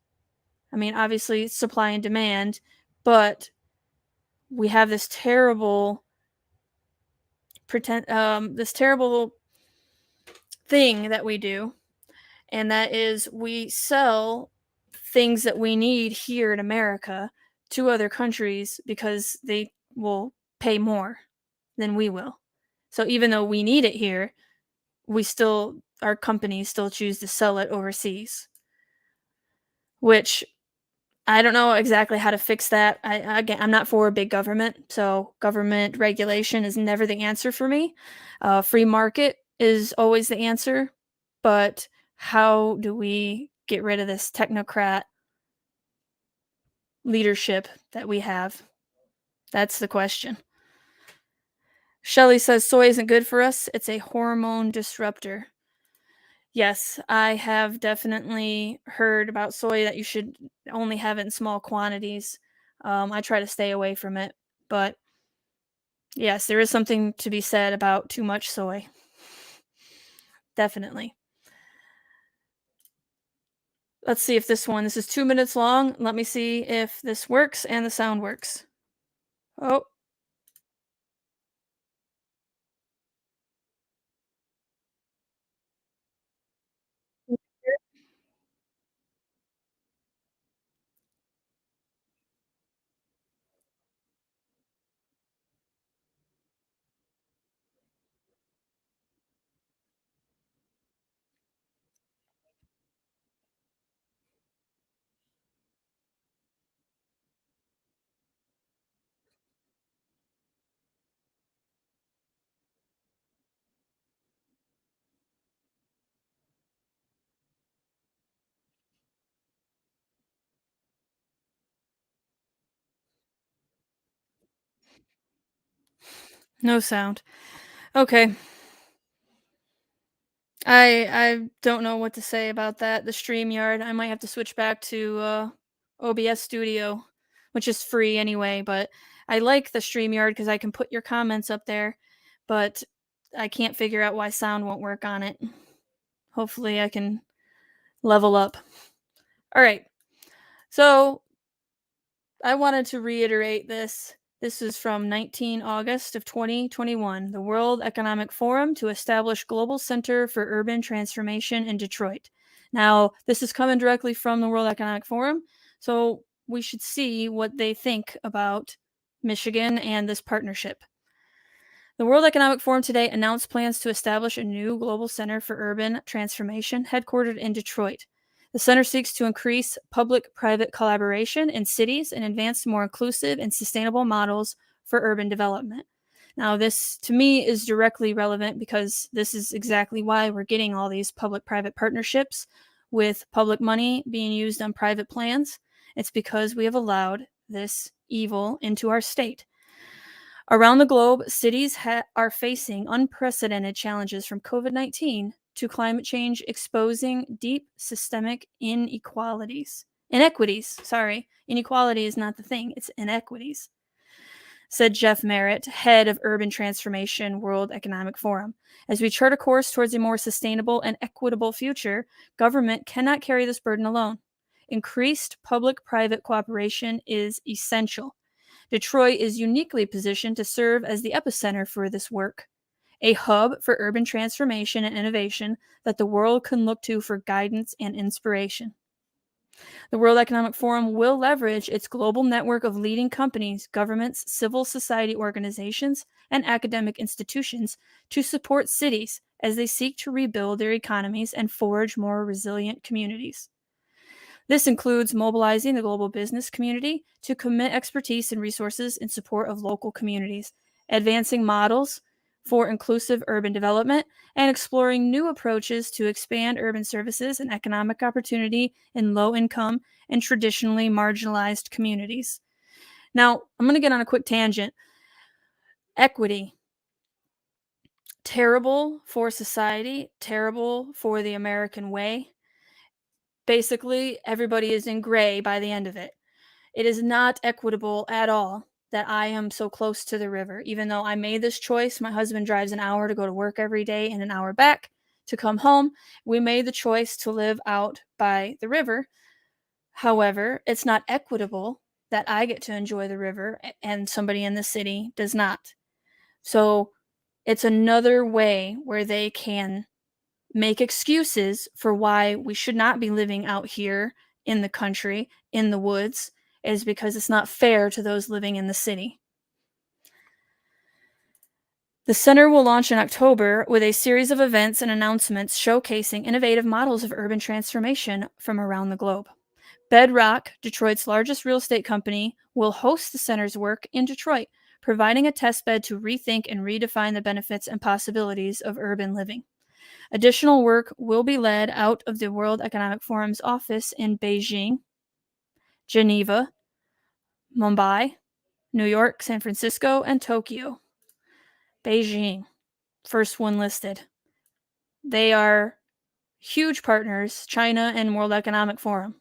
I mean, obviously supply and demand, but we have this terrible thing that we do, and that is we sell things that we need here in America to other countries because they will pay more than we will. So even though we need it here, our companies still choose to sell it overseas, which I don't know exactly how to fix that. Again, I'm not for big government, so government regulation is never the answer for me. Free market is always the answer, but how do we get rid of this technocrat leadership that we have? That's the question. Shelley says soy isn't good for us. It's a hormone disruptor. Yes, I have definitely heard about soy that you should only have it in small quantities. I try to stay away from it, but yes, there is something to be said about too much soy. Definitely. Let's see if this is 2 minutes long. Let me see if this works and the sound works. Oh. No sound. Okay. I don't know what to say about that. The StreamYard, I might have to switch back to OBS Studio, which is free anyway, but I like the StreamYard because I can put your comments up there. But I can't figure out why sound won't work on it. Hopefully I can level up. All right. So I wanted to reiterate this. This is from 19 August of 2021, the World Economic Forum to establish Global Center for Urban Transformation in Detroit. Now, this is coming directly from the World Economic Forum, so we should see what they think about Michigan and this partnership. The World Economic Forum today announced plans to establish a new global center for urban transformation headquartered in Detroit. The center seeks to increase public-private collaboration in cities and advance more inclusive and sustainable models for urban development. Now, this to me is directly relevant because this is exactly why we're getting all these public-private partnerships with public money being used on private plans. It's because we have allowed this evil into our state. Around the globe, cities are facing unprecedented challenges from COVID-19 to climate change, exposing deep systemic inequalities. Inequality is not the thing, it's inequities, said Jeff Merritt, head of Urban Transformation, World Economic Forum. As we chart a course towards a more sustainable and equitable future, government cannot carry this burden alone. Increased public-private cooperation is essential. Detroit is uniquely positioned to serve as the epicenter for this work, a hub for urban transformation and innovation that the world can look to for guidance and inspiration. The World Economic Forum will leverage its global network of leading companies, governments, civil society organizations, and academic institutions to support cities as they seek to rebuild their economies and forge more resilient communities. This includes mobilizing the global business community to commit expertise and resources in support of local communities, advancing models for inclusive urban development, and exploring new approaches to expand urban services and economic opportunity in low-income and traditionally marginalized communities. Now, I'm going to get on a quick tangent. Equity. Terrible for society, terrible for the American way. Basically, everybody is in gray by the end of it. It is not equitable at all that I am so close to the river. Even though I made this choice, my husband drives an hour to go to work every day and an hour back to come home. We made the choice to live out by the river. However, it's not equitable that I get to enjoy the river and somebody in the city does not. So it's another way where they can make excuses for why we should not be living out here in the country, in the woods, is because it's not fair to those living in the city. The center will launch in October with a series of events and announcements showcasing innovative models of urban transformation from around the globe. Bedrock, Detroit's largest real estate company, will host the center's work in Detroit, providing a testbed to rethink and redefine the benefits and possibilities of urban living. Additional work will be led out of the World Economic Forum's office in Beijing, Geneva, Mumbai, New York, San Francisco, and Tokyo. Beijing, first one listed. They are huge partners, China and World Economic Forum.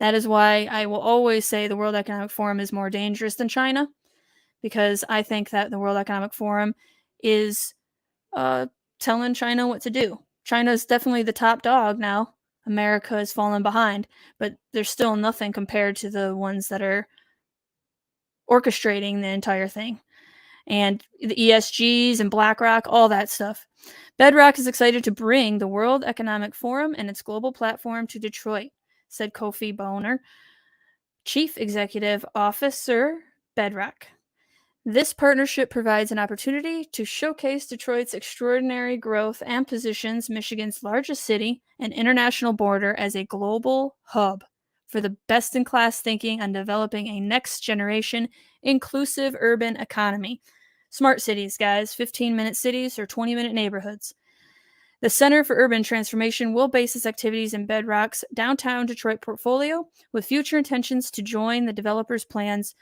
That is why I will always say the World Economic Forum is more dangerous than China, because I think that the World Economic Forum is telling China what to do. China is definitely the top dog now. America has fallen behind, but there's still nothing compared to the ones that are orchestrating the entire thing. And the ESGs and BlackRock, all that stuff. Bedrock is excited to bring the World Economic Forum and its global platform to Detroit, said Kofi Boner, Chief Executive Officer, Bedrock. This partnership provides an opportunity to showcase Detroit's extraordinary growth and positions Michigan's largest city and international border as a global hub for the best-in-class thinking on developing a next-generation inclusive urban economy. Smart cities, guys, 15-minute cities or 20-minute neighborhoods. The Center for Urban Transformation will base its activities in Bedrock's downtown Detroit portfolio, with future intentions to join the developer's plans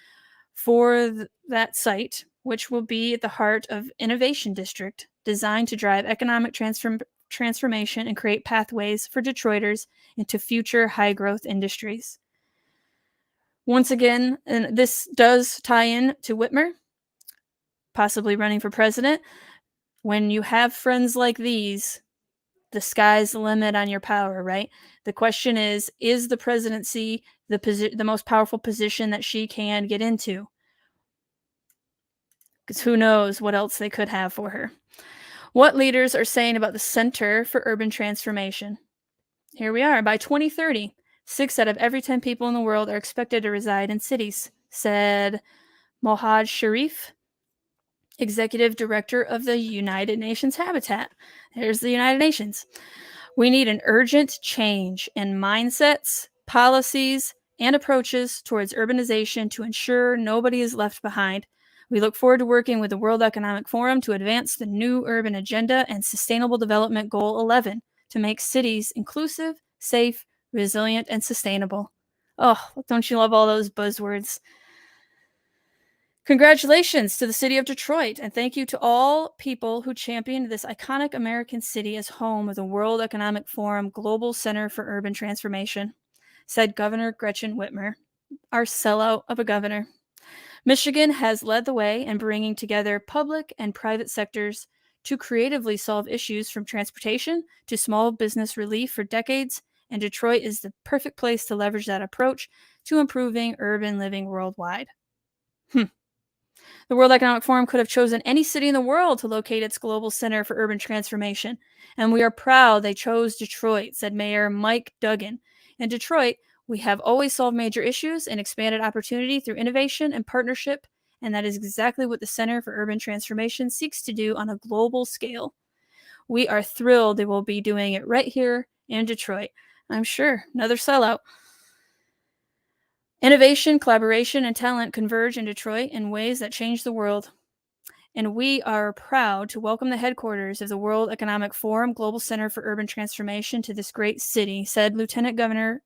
for that site, which will be at the heart of Innovation District, designed to drive economic transformation and create pathways for Detroiters into future high-growth industries. Once again, and this does tie in to Whitmer, possibly running for president. When you have friends like these, the sky's the limit on your power, right? The question is the presidency the most powerful position that she can get into? Because who knows what else they could have for her. What leaders are saying about the Center for Urban Transformation? Here we are. By 2030, 6 out of every 10 people in the world are expected to reside in cities, said Mohad Sharif, Executive Director of the United Nations Habitat. There's the United Nations. We need an urgent change in mindsets, policies, and approaches towards urbanization to ensure nobody is left behind. We look forward to working with the World Economic Forum to advance the new urban agenda and Sustainable Development Goal 11 to make cities inclusive, safe, resilient, and sustainable. Oh, don't you love all those buzzwords? Congratulations to the city of Detroit, and thank you to all people who championed this iconic American city as home of the World Economic Forum Global Center for Urban Transformation, said Governor Gretchen Whitmer, our sellout of a governor. Michigan has led the way in bringing together public and private sectors to creatively solve issues from transportation to small business relief for decades, and Detroit is the perfect place to leverage that approach to improving urban living worldwide. The World Economic Forum could have chosen any city in the world to locate its global center for urban transformation, and we are proud they chose Detroit, said Mayor Mike Duggan. In Detroit, we have always solved major issues and expanded opportunity through innovation and partnership, and that is exactly what the Center for Urban Transformation seeks to do on a global scale. We are thrilled they will be doing it right here in Detroit. I'm sure. Another sellout. Innovation, collaboration, and talent converge in Detroit in ways that change the world. And we are proud to welcome the headquarters of the World Economic Forum Global Center for Urban Transformation to this great city, said Lieutenant Governor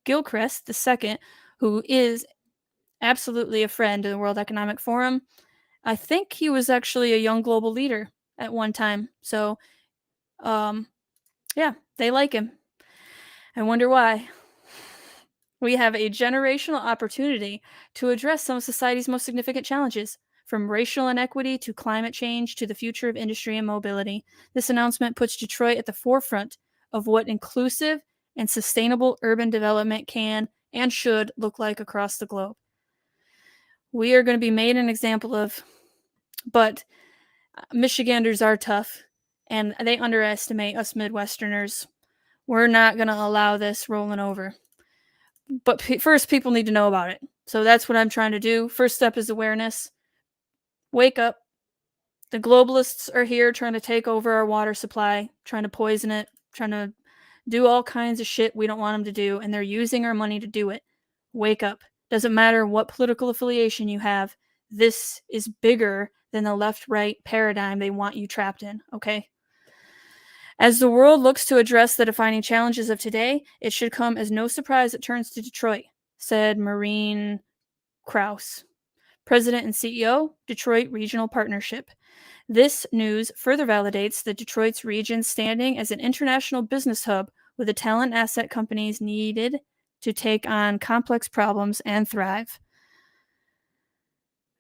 Gilchrist II, who is absolutely a friend of the World Economic Forum. I think he was actually a young global leader at one time. So, yeah, they like him. I wonder why. We have a generational opportunity to address some of society's most significant challenges, from racial inequity to climate change to the future of industry and mobility. This announcement puts Detroit at the forefront of what inclusive and sustainable urban development can and should look like across the globe. We are going to be made an example of, but Michiganders are tough, and they underestimate us Midwesterners. We're not going to allow this rolling over. But first, people need to know about it. So that's what I'm trying to do. First step is awareness. Wake up. The globalists are here trying to take over our water supply, trying to poison it, trying to do all kinds of shit we don't want them to do, and they're using our money to do it. Wake up. Doesn't matter what political affiliation you have. This is bigger than the left-right paradigm they want you trapped in, okay? As the world looks to address the defining challenges of today, it should come as no surprise it turns to Detroit, said Maureen Krause, President and CEO, Detroit Regional Partnership. This news further validates the Detroit's region's standing as an international business hub with the talent asset companies needed to take on complex problems and thrive.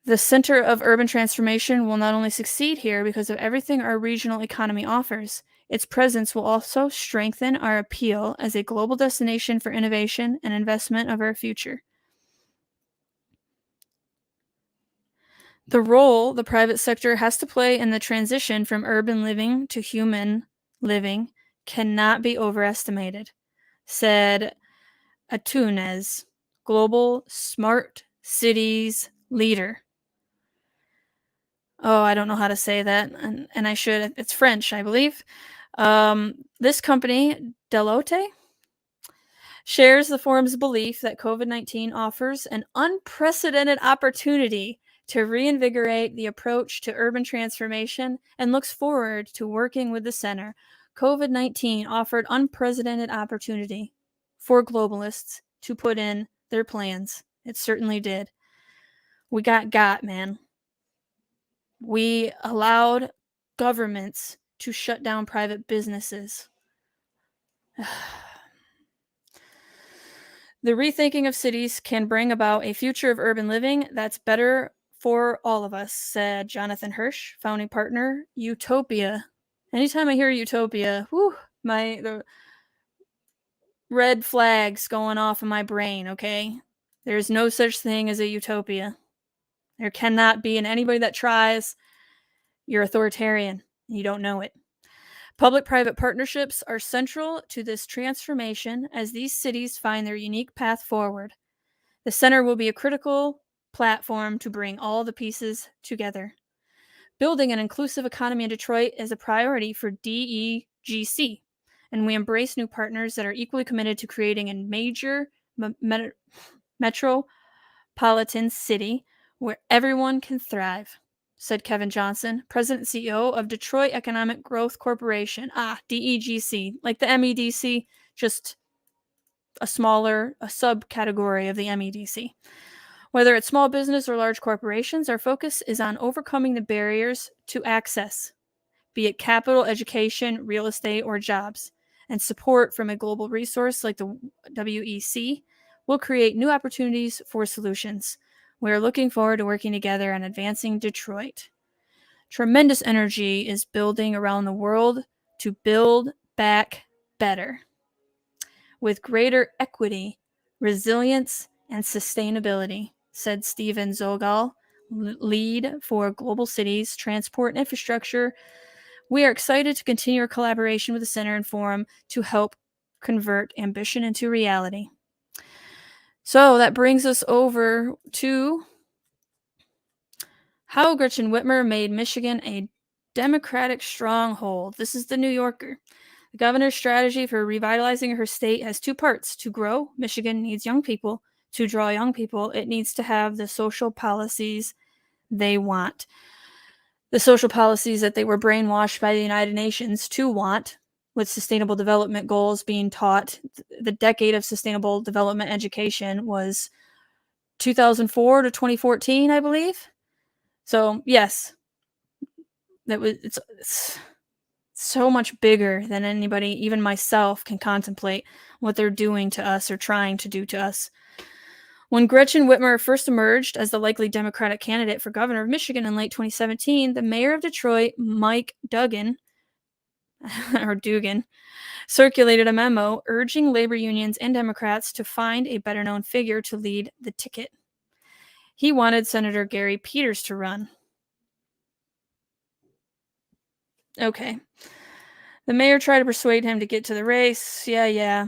The Center of Urban Transformation will not only succeed here because of everything our regional economy offers, its presence will also strengthen our appeal as a global destination for innovation and investment of our future. The role the private sector has to play in the transition from urban living to human living cannot be overestimated, said Atunez, Global Smart Cities Leader. Oh, I don't know how to say that, and I should. It's French, I believe. This company, Deloitte, shares the forum's belief that COVID-19 offers an unprecedented opportunity to reinvigorate the approach to urban transformation and looks forward to working with the center. COVID-19 offered unprecedented opportunity for globalists to put in their plans. It certainly did. We got, man. We allowed governments to shut down private businesses. The rethinking of cities can bring about a future of urban living that's better for all of us, said Jonathan Hirsch, founding partner, Utopia. Anytime I hear Utopia, the red flags going off in my brain, okay? There's no such thing as a utopia. There cannot be, and anybody that tries, you're authoritarian. You don't know it. Public-private partnerships are central to this transformation as these cities find their unique path forward. The center will be a critical platform to bring all the pieces together. Building an inclusive economy in Detroit is a priority for DEGC, and we embrace new partners that are equally committed to creating a major metropolitan city where everyone can thrive, said Kevin Johnson, President and CEO of Detroit Economic Growth Corporation. DEGC, like the MEDC, just a subcategory of the MEDC. Whether it's small business or large corporations, our focus is on overcoming the barriers to access, be it capital, education, real estate, or jobs, and support from a global resource like the WEC will create new opportunities for solutions. We are looking forward to working together on advancing Detroit. Tremendous energy is building around the world to build back better with greater equity, resilience, and sustainability, said Stephen Zogal, lead for Global Cities, Transport, and Infrastructure. We are excited to continue our collaboration with the Center and Forum to help convert ambition into reality. So that brings us over to how Gretchen Whitmer made Michigan a Democratic stronghold. This is the New Yorker. The governor's strategy for revitalizing her state has two parts. To grow, Michigan needs young people. To draw young people, it needs to have the social policies they want. The social policies that they were brainwashed by the United Nations to want, with sustainable development goals being taught. The decade of sustainable development education was 2004 to 2014, I believe. So, yes, it's so much bigger than anybody, even myself, can contemplate what they're doing to us or trying to do to us. When Gretchen Whitmer first emerged as the likely Democratic candidate for governor of Michigan in late 2017, the mayor of Detroit, Mike Duggan, circulated a memo urging labor unions and Democrats to find a better-known figure to lead the ticket. He wanted Senator Gary Peters to run. Okay. The mayor tried to persuade him to get to the race. Yeah.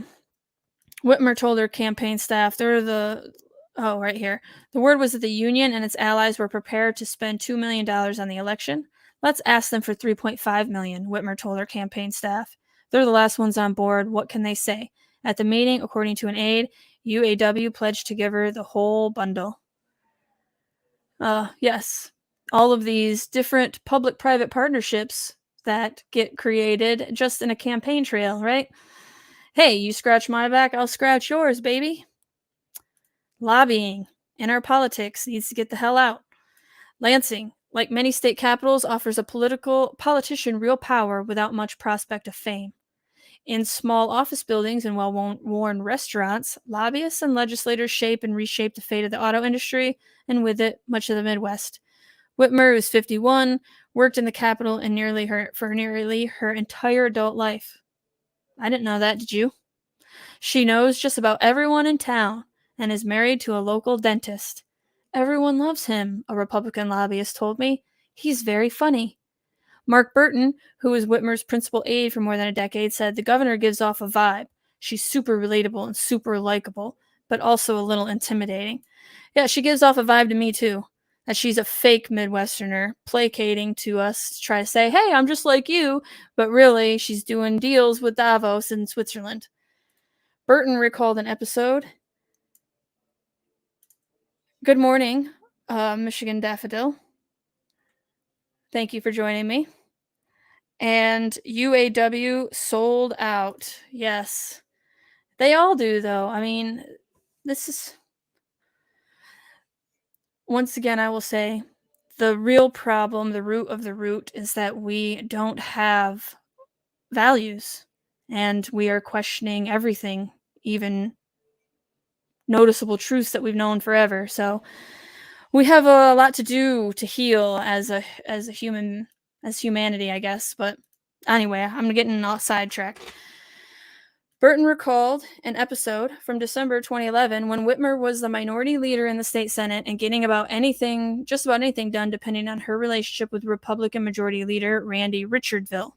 Whitmer told her campaign staff, right here. The word was that the union and its allies were prepared to spend $2 million on the election. Let's ask them for $3.5 million, Whitmer told her campaign staff. They're the last ones on board. What can they say? At the meeting, according to an aide, UAW pledged to give her the whole bundle. Yes. All of these different public-private partnerships that get created just in a campaign trail, right? Hey, you scratch my back, I'll scratch yours, baby. Lobbying in our politics needs to get the hell out. Lansing, like many state capitals, offers a politician real power without much prospect of fame. In small office buildings and well-worn restaurants, lobbyists and legislators shape and reshape the fate of the auto industry, and with it, much of the Midwest. Whitmer, who's 51, worked in the Capitol for nearly her entire adult life. I didn't know that, did you? She knows just about everyone in town and is married to a local dentist. Everyone loves him, a Republican lobbyist told me. He's very funny. Mark Burton, who was Whitmer's principal aide for more than a decade, said the governor gives off a vibe. She's super relatable and super likable, but also a little intimidating. Yeah, she gives off a vibe to me too. That she's a fake Midwesterner, placating to us to try to say, hey, I'm just like you, but really, she's doing deals with Davos in Switzerland. Burton recalled an episode. Good morning, Michigan Daffodil. Thank you for joining me. And UAW sold out. Yes. They all do, though. I mean, this is... Once again, I will say, the real problem, the root of the root, is that we don't have values. And we are questioning everything, even noticeable truths that we've known forever. So We have a lot to do to heal as humanity, I guess. But anyway, I'm getting all sidetracked. Burton recalled an episode from December 2011 when Whitmer was the minority leader in the state Senate and getting just about anything done depending on her relationship with Republican Majority Leader Randy Richardville.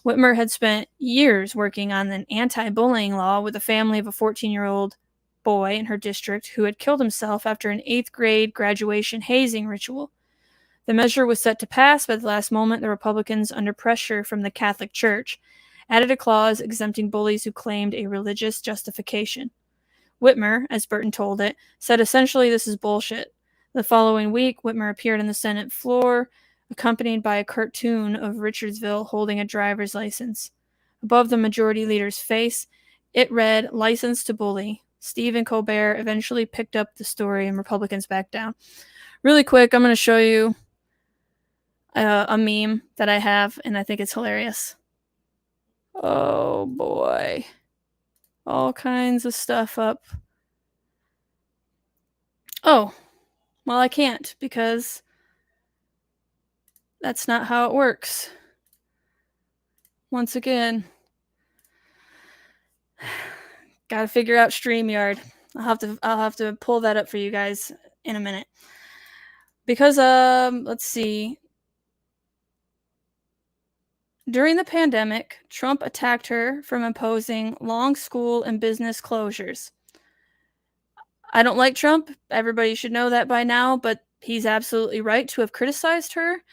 Whitmer had spent years working on an anti-bullying law with a family of a 14-year-old boy in her district who had killed himself after an 8th grade graduation hazing ritual. The measure was set to pass, but at the last moment, the Republicans, under pressure from the Catholic Church, added a clause exempting bullies who claimed a religious justification. Whitmer, as Burton told it, said essentially this is bullshit. The following week, Whitmer appeared on the Senate floor, accompanied by a cartoon of Richardsville holding a driver's license. Above the majority leader's face, it read, "License to bully." Stephen Colbert eventually picked up the story and Republicans backed down. Really quick, I'm going to show you a meme that I have, and I think it's hilarious. Oh boy. All kinds of stuff up. Oh, well, I can't because that's not how it works. Once again, gotta figure out StreamYard. I'll have to pull that up for you guys in a minute. Because let's see. During the pandemic, Trump attacked her from imposing long school and business closures. I don't like Trump. Everybody should know that by now, but he's absolutely right to have criticized her.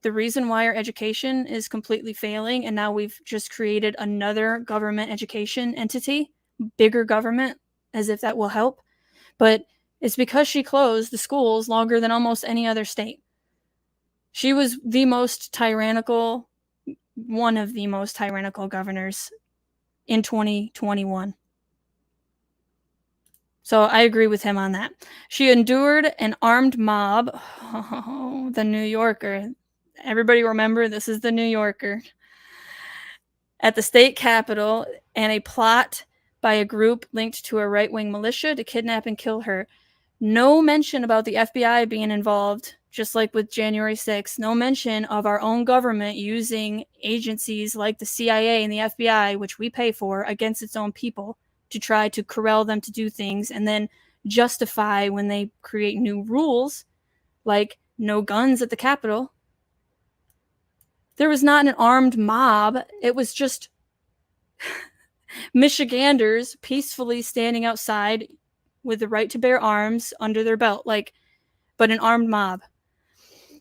The reason why our education is completely failing, and now we've just created another government education entity, bigger government, as if that will help. But it's because she closed the schools longer than almost any other state. She was one of the most tyrannical governors in 2021. So I agree with him on that. She endured an armed mob. Oh, the New Yorker. Everybody remember, this is the New Yorker. At the state capitol, and a plot by a group linked to a right-wing militia to kidnap and kill her. No mention about the FBI being involved, just like with January 6th. No mention of our own government using agencies like the CIA and the FBI, which we pay for, against its own people to try to corral them to do things and then justify when they create new rules, like no guns at the Capitol. There was not an armed mob. It was just Michiganders peacefully standing outside with the right to bear arms under their belt, but an armed mob.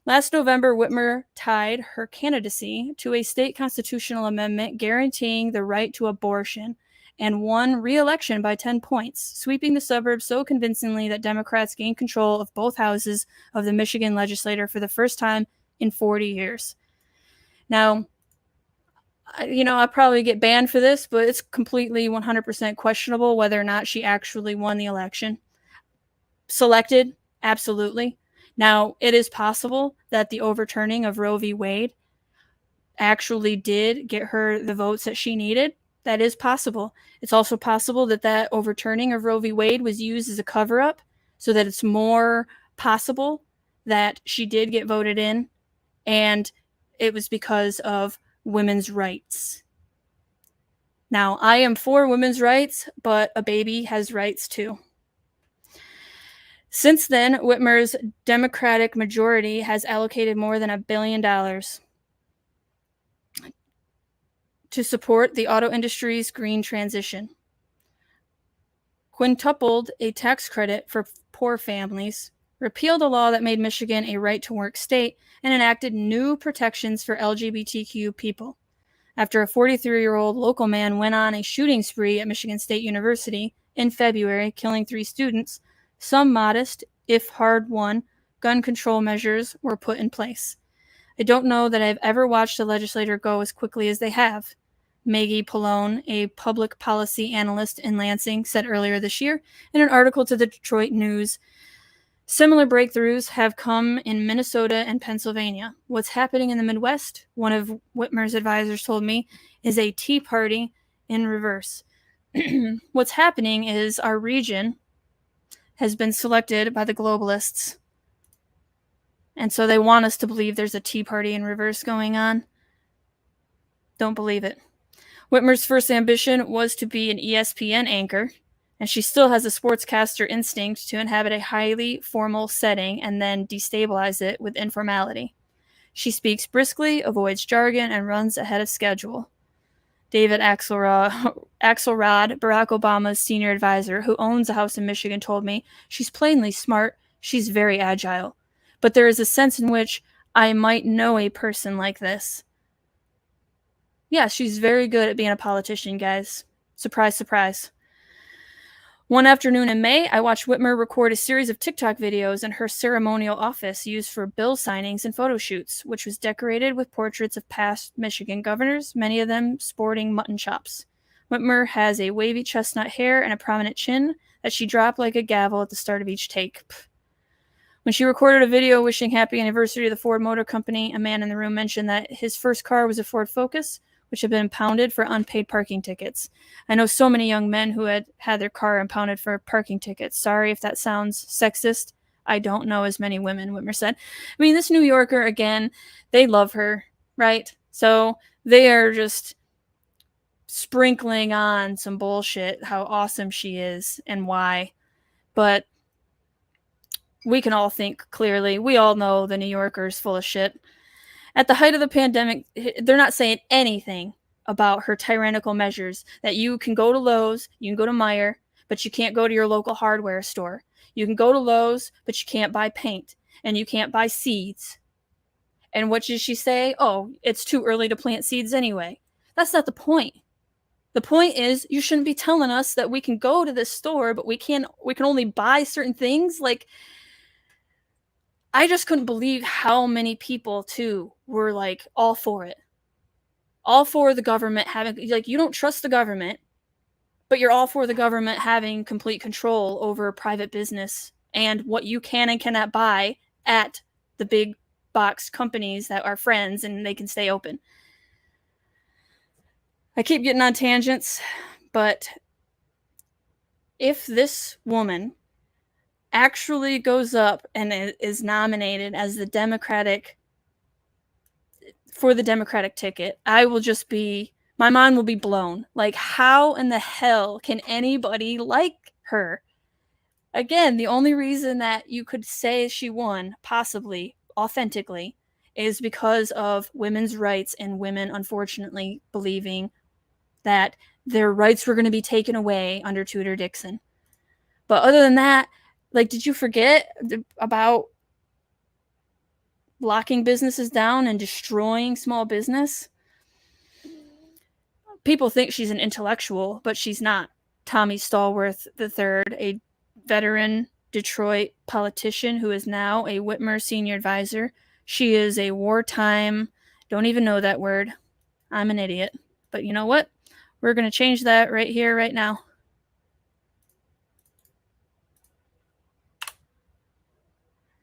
Last November, Whitmer tied her candidacy to a state constitutional amendment guaranteeing the right to abortion and won re-election by 10 points, sweeping the suburbs so convincingly that Democrats gained control of both houses of the Michigan legislature for the first time in 40 years. Now, I'll probably get banned for this, but it's completely 100% questionable whether or not she actually won the election. Selected, absolutely. Now, it is possible that the overturning of Roe v. Wade actually did get her the votes that she needed. That is possible. It's also possible that that overturning of Roe v. Wade was used as a cover-up so that it's more possible that she did get voted in, and it was because of women's rights. Now, I am for women's rights, but a baby has rights too. Since then, Whitmer's Democratic majority has allocated more than $1 billion to support the auto industry's green transition, quintupled a tax credit for poor families, repealed a law that made Michigan a right-to-work state, and enacted new protections for LGBTQ people. After a 43-year-old local man went on a shooting spree at Michigan State University in February, killing 3 students, some modest, if hard-won, gun control measures were put in place. I don't know that I've ever watched a legislator go as quickly as they have, Maggie Pallone, a public policy analyst in Lansing, said earlier this year in an article to the Detroit News. Similar breakthroughs have come in Minnesota and Pennsylvania. What's happening in the Midwest, one of Whitmer's advisors told me, is a Tea Party in reverse. What's happening is our region, has been selected by the globalists. And so they want us to believe there's a Tea Party in reverse going on. Don't believe it. Whitmer's first ambition was to be an ESPN anchor, and she still has a sportscaster instinct to inhabit a highly formal setting and then destabilize it with informality. She speaks briskly, avoids jargon, and runs ahead of schedule. David Axelrod, Barack Obama's senior advisor, who owns a house in Michigan, told me, she's plainly smart, she's very agile. But there is a sense in which I might know a person like this. Yeah, she's very good at being a politician, guys. Surprise, surprise. One afternoon in May, I watched Whitmer record a series of TikTok videos in her ceremonial office used for bill signings and photo shoots, which was decorated with portraits of past Michigan governors, many of them sporting mutton chops. Whitmer has a wavy chestnut hair and a prominent chin that she dropped like a gavel at the start of each take. When she recorded a video wishing happy anniversary to the Ford Motor Company, a man in the room mentioned that his first car was a Ford Focus, which had been impounded for unpaid parking tickets. I know so many young men who had had their car impounded for parking tickets. Sorry if that sounds sexist. I don't know as many women, Whitmer said. I mean, this New Yorker, again, they love her, right? So they are just sprinkling on some bullshit, how awesome she is and why. But we can all think clearly. We all know the New Yorker's full of shit. At the height of the pandemic, they're not saying anything about her tyrannical measures, that you can go to Lowe's, you can go to Meijer, but you can't go to your local hardware store. You can go to Lowe's, but you can't buy paint, and you can't buy seeds. And what did she say? Oh, it's too early to plant seeds anyway. That's not the point. The point is, you shouldn't be telling us that we can go to this store, but we can only buy certain things. Like, I just couldn't believe how many people, too, were, like, all for it. All for the government having, like, you don't trust the government, but you're all for the government having complete control over private business and what you can and cannot buy at the big box companies that are friends and they can stay open. I keep getting on tangents, but if this woman actually goes up and is nominated as the Democratic ticket, I will just be, my mind will be blown. Like, how in the hell can anybody like her? Again, the only reason that you could say she won, possibly, authentically, is because of women's rights and women, unfortunately, believing that their rights were going to be taken away under Tudor Dixon. But other than that, like, did you forget about locking businesses down and destroying small business? People think she's an intellectual, but she's not. Tommy Stallworth III, a veteran Detroit politician who is now a Whitmer senior advisor. She is a wartime, don't even know that word. I'm an idiot. But you know what? We're going to change that right here, right now.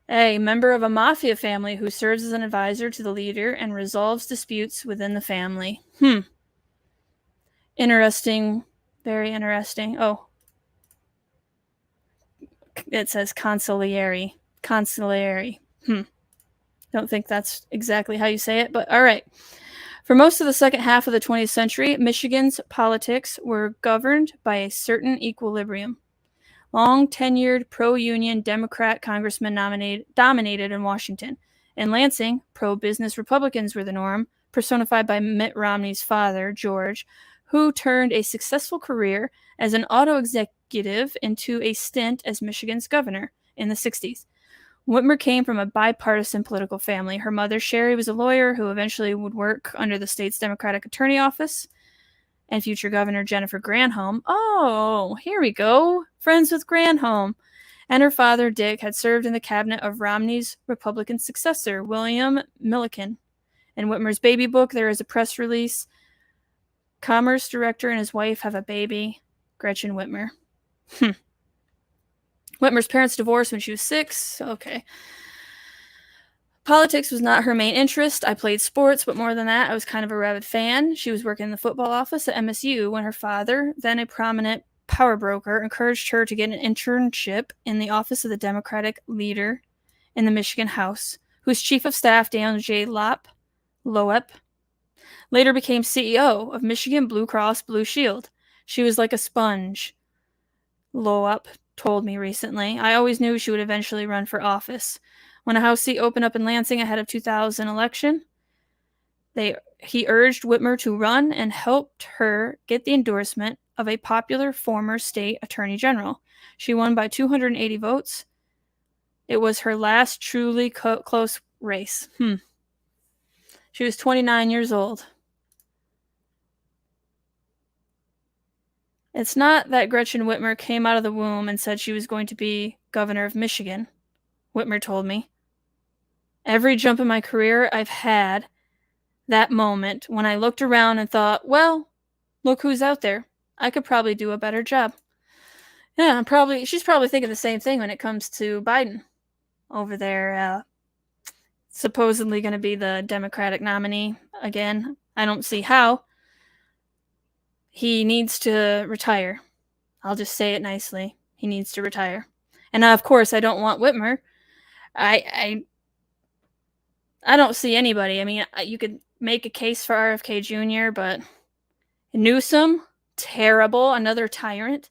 A member of a mafia family who serves as an advisor to the leader and resolves disputes within the family. Interesting. Very interesting. Oh. It says consigliere. Consigliere. Don't think that's exactly how you say it, but all right. For most of the second half of the 20th century, Michigan's politics were governed by a certain equilibrium. Long-tenured pro-union Democrat congressmen dominated in Washington. In Lansing, pro-business Republicans were the norm, personified by Mitt Romney's father, George, who turned a successful career as an auto executive into a stint as Michigan's governor in the 60s. Whitmer came from a bipartisan political family. Her mother, Sherry, was a lawyer who eventually would work under the state's Democratic Attorney Office, and future Governor Jennifer Granholm. Oh, here we go. Friends with Granholm. And her father, Dick, had served in the cabinet of Romney's Republican successor, William Milliken. In Whitmer's baby book, there is a press release. Commerce director and his wife have a baby, Gretchen Whitmer. Whitmer's parents divorced when she was 6. Okay. Politics was not her main interest. I played sports, but more than that, I was kind of a rabid fan. She was working in the football office at MSU when her father, then a prominent power broker, encouraged her to get an internship in the office of the Democratic leader in the Michigan House, whose chief of staff, Daniel J. Loep, later became CEO of Michigan Blue Cross Blue Shield. She was like a sponge, Loep told me recently. I always knew she would eventually run for office. When a House seat opened up in Lansing ahead of 2000 election, he urged Whitmer to run and helped her get the endorsement of a popular former state attorney general. She won by 280 votes. It was her last truly close race. She was 29 years old. It's not that Gretchen Whitmer came out of the womb and said she was going to be governor of Michigan, Whitmer told me. Every jump in my career, I've had that moment when I looked around and thought, well, look who's out there. I could probably do a better job. Yeah, she's probably thinking the same thing when it comes to Biden over there, supposedly going to be the Democratic nominee again. I don't see how. He needs to retire. I'll just say it nicely. He needs to retire. And of course, I don't want Whitmer. I don't see anybody. I mean, you could make a case for RFK Jr., but Newsom, terrible, another tyrant.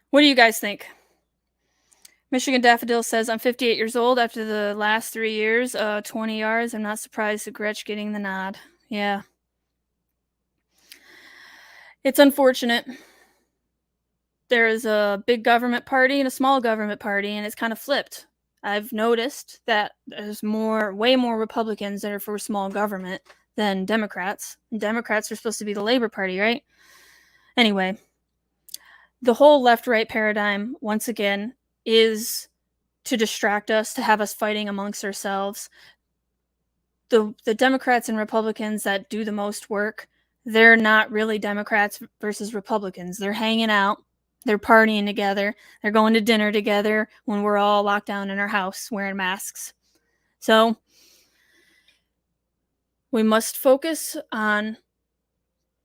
What do you guys think? Michigan Daffodil says, I'm 58 years old. After the last 3 years, 20 yards, I'm not surprised at Gretch getting the nod. Yeah. It's unfortunate. There is a big government party and a small government party, and it's kind of flipped. I've noticed that there's way more Republicans that are for small government than Democrats. And Democrats are supposed to be the Labor Party, right? Anyway, the whole left-right paradigm, once again, is to distract us, to have us fighting amongst ourselves. The Democrats and Republicans that do the most work, they're not really Democrats versus Republicans. They're hanging out. They're partying together. They're going to dinner together when we're all locked down in our house wearing masks. So we must focus on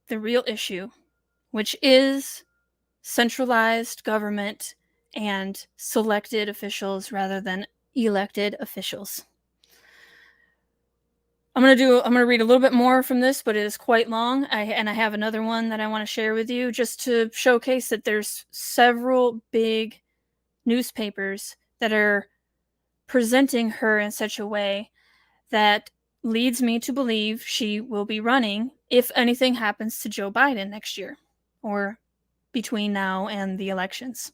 the real issue, which is centralized government and selected officials rather than elected officials. I'm going to read a little bit more from this, but it is quite long. I have another one that I want to share with you just to showcase that there's several big newspapers that are presenting her in such a way that leads me to believe she will be running if anything happens to Joe Biden next year or between now and the elections.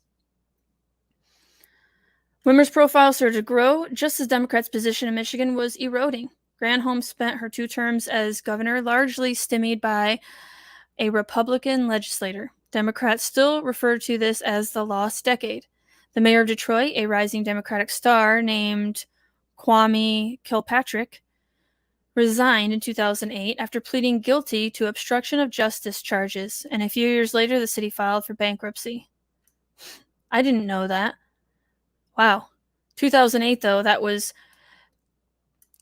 Whitmer's profile started to grow just as Democrats' position in Michigan was eroding. Granholm spent her 2 terms as governor largely stymied by a Republican legislator. Democrats still refer to this as the lost decade. The mayor of Detroit, a rising Democratic star named Kwame Kilpatrick, resigned in 2008 after pleading guilty to obstruction of justice charges, and a few years later the city filed for bankruptcy. I didn't know that. Wow. 2008, though, that was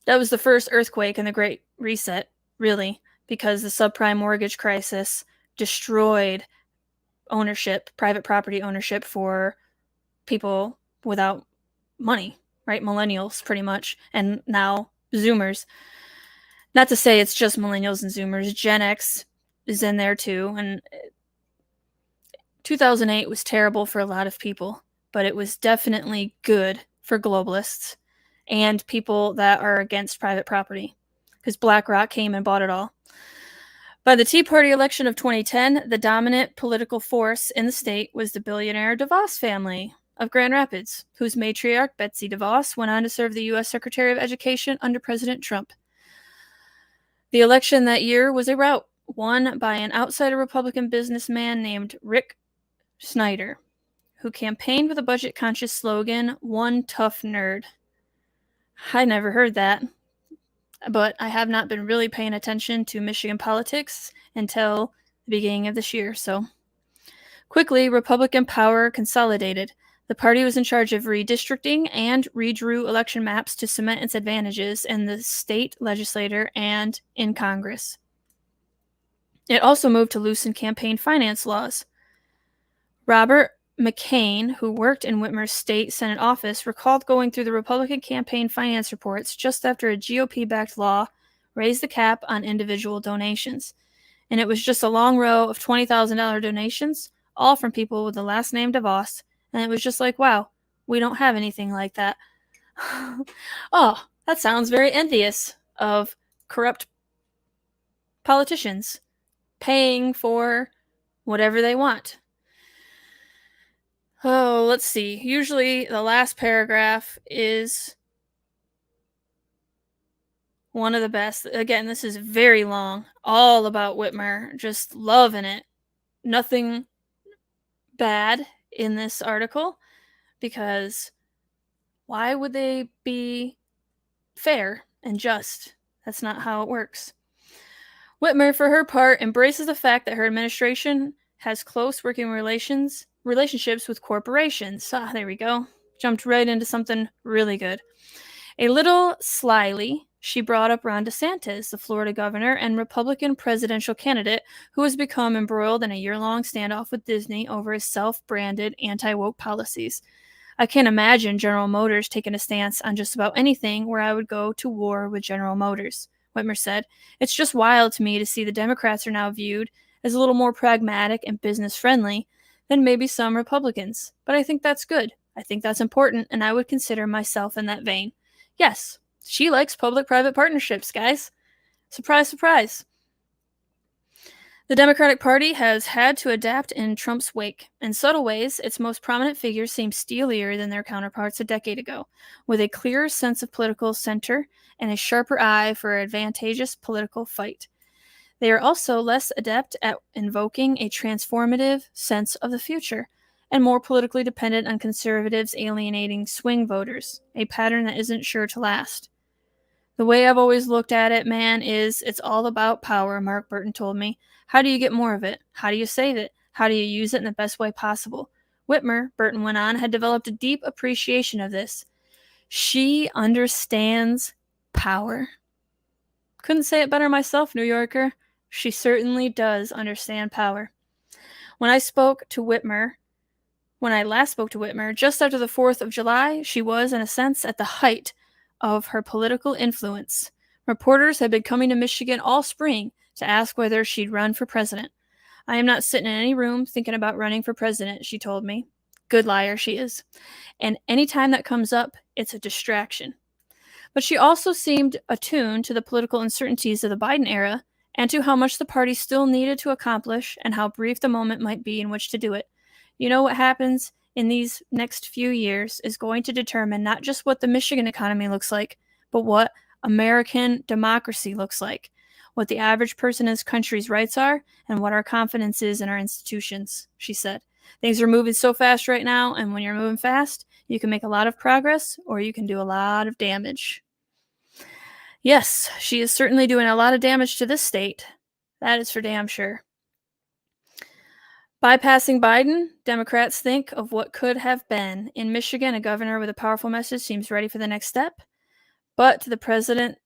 the first earthquake in the Great Reset, really, because the subprime mortgage crisis destroyed ownership, private property ownership for people without money, right? Millennials, pretty much, and now Zoomers. Not to say it's just millennials and Zoomers. Gen X is in there too, and 2008 was terrible for a lot of people, but it was definitely good for globalists and people that are against private property, because BlackRock came and bought it all. By the Tea Party election of 2010, the dominant political force in the state was the billionaire DeVos family of Grand Rapids, whose matriarch, Betsy DeVos, went on to serve the U.S. Secretary of Education under President Trump. The election that year was a rout, won by an outsider Republican businessman named Rick Snyder, who campaigned with a budget-conscious slogan, "One tough nerd." I never heard that, but I have not been really paying attention to Michigan politics until the beginning of this year. So quickly, Republican power consolidated. The party was in charge of redistricting and redrew election maps to cement its advantages in the state legislature and in Congress. It also moved to loosen campaign finance laws. Robert McCain, who worked in Whitmer's state Senate office, recalled going through the Republican campaign finance reports just after a GOP-backed law raised the cap on individual donations. And it was just a long row of $20,000 donations, all from people with the last name DeVos, and it was just like, wow, we don't have anything like that. Oh, that sounds very envious of corrupt politicians paying for whatever they want. Oh, let's see. Usually the last paragraph is one of the best. Again, this is very long, all about Whitmer, just loving it. Nothing bad in this article, because why would they be fair and just? That's not how it works. Whitmer, for her part, embraces the fact that her administration has close working relationships with corporations. There we go. Jumped right into something really good. A little slyly, she brought up Ron DeSantis, the Florida governor and Republican presidential candidate, who has become embroiled in a year-long standoff with Disney over his self-branded anti-woke policies. I can't imagine General Motors taking a stance on just about anything where I would go to war with General Motors, Whitmer said. It's just wild to me to see the Democrats are now viewed as a little more pragmatic and business-friendly than maybe some Republicans. But I think that's good. I think that's important, and I would consider myself in that vein. Yes, she likes public-private partnerships, guys. Surprise, surprise. The Democratic Party has had to adapt in Trump's wake. In subtle ways, its most prominent figures seem steelier than their counterparts a decade ago, with a clearer sense of political center and a sharper eye for advantageous political fight. They are also less adept at invoking a transformative sense of the future, and more politically dependent on conservatives alienating swing voters, a pattern that isn't sure to last. The way I've always looked at it, man, is it's all about power, Mark Burton told me. How do you get more of it? How do you save it? How do you use it in the best way possible? Whitmer, Burton went on, had developed a deep appreciation of this. She understands power. Couldn't say it better myself, New Yorker. She certainly does understand power. When I last spoke to Whitmer, just after the 4th of July, she was, in a sense, at the height of her political influence. Reporters had been coming to Michigan all spring to ask whether she'd run for president. I am not sitting in any room thinking about running for president, she told me. Good liar she is. And any time that comes up, it's a distraction. But she also seemed attuned to the political uncertainties of the Biden era and to how much the party still needed to accomplish and how brief the moment might be in which to do it. You know, what happens in these next few years is going to determine not just what the Michigan economy looks like, but what American democracy looks like, what the average person in this country's rights are, and what our confidence is in our institutions, she said. Things are moving so fast right now, and when you're moving fast, you can make a lot of progress or you can do a lot of damage. Yes, she is certainly doing a lot of damage to this state. That is for damn sure. Bypassing Biden, Democrats think of what could have been. In Michigan, a governor with a powerful message seems ready for the next step, but the president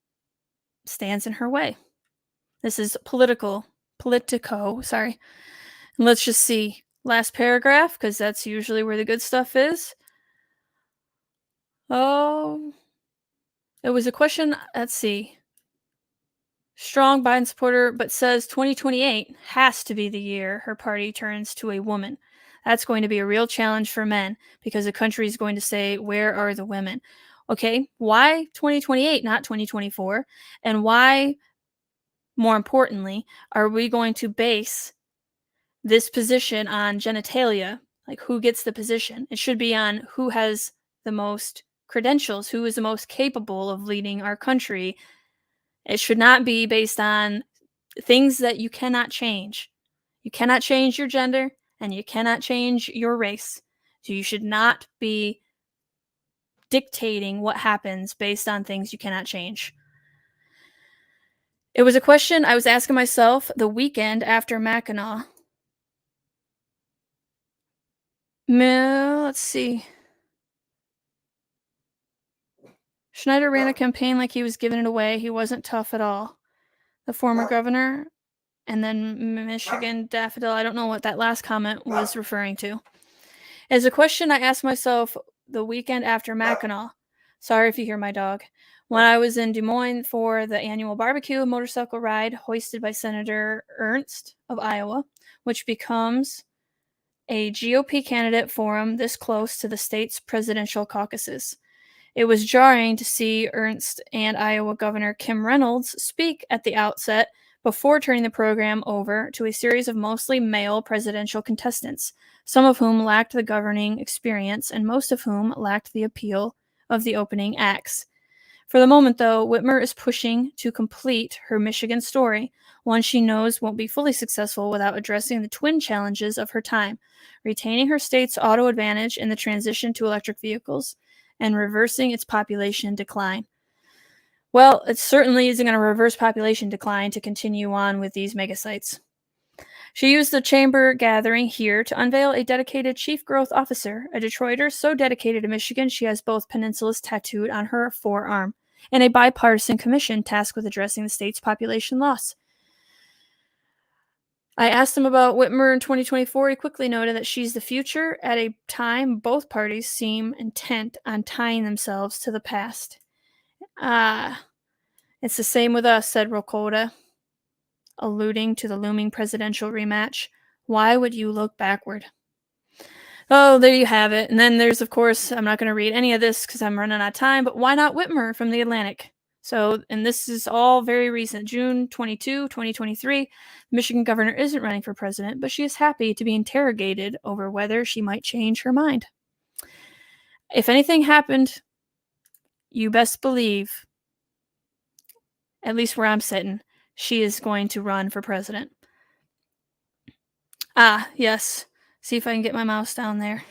stands in her way. This is Politico, sorry. And let's just see. Last paragraph, because that's usually where the good stuff is. Oh, it was a question, let's see. Strong Biden supporter, but says 2028 has to be the year her party turns to a woman. That's going to be a real challenge for men because the country is going to say, where are the women? Okay, why 2028, not 2024? And why, more importantly, are we going to base this position on genitalia? Like, who gets the position? It should be on who has the most credentials, who is the most capable of leading our country. It should not be based on things that you cannot change. You cannot change your gender and you cannot change your race. So you should not be dictating what happens based on things you cannot change. It was a question I was asking myself the weekend after Mackinac. Let's see. Schneider ran a campaign like he was giving it away. He wasn't tough at all. The former governor, and then Michigan Daffodil. I don't know what that last comment was referring to. As a question I asked myself the weekend after Mackinac. Sorry if you hear my dog. When I was in Des Moines for the annual barbecue motorcycle ride hoisted by Senator Ernst of Iowa, which becomes a GOP candidate forum this close to the state's presidential caucuses. It was jarring to see Ernst and Iowa Governor Kim Reynolds speak at the outset before turning the program over to a series of mostly male presidential contestants, some of whom lacked the governing experience and most of whom lacked the appeal of the opening acts. For the moment, though, Whitmer is pushing to complete her Michigan story, one she knows won't be fully successful without addressing the twin challenges of her time, retaining her state's auto advantage in the transition to electric vehicles and reversing its population decline. Well, it certainly isn't going to reverse population decline to continue on with these megasites. She used the chamber gathering here to unveil a dedicated chief growth officer, a Detroiter so dedicated to Michigan she has both peninsulas tattooed on her forearm, and a bipartisan commission tasked with addressing the state's population loss. I asked him about Whitmer in 2024. He quickly noted that she's the future at a time both parties seem intent on tying themselves to the past. It's the same with us, said Rokota, alluding to the looming presidential rematch. Why would you look backward? Oh, there you have it. And then there's, of course, I'm not going to read any of this because I'm running out of time, but why not Whitmer from the Atlantic? So, and this is all very recent. June 22, 2023, the Michigan governor isn't running for president, but she is happy to be interrogated over whether she might change her mind. If anything happened, you best believe, at least where I'm sitting, she is going to run for president. Yes. See if I can get my mouse down there.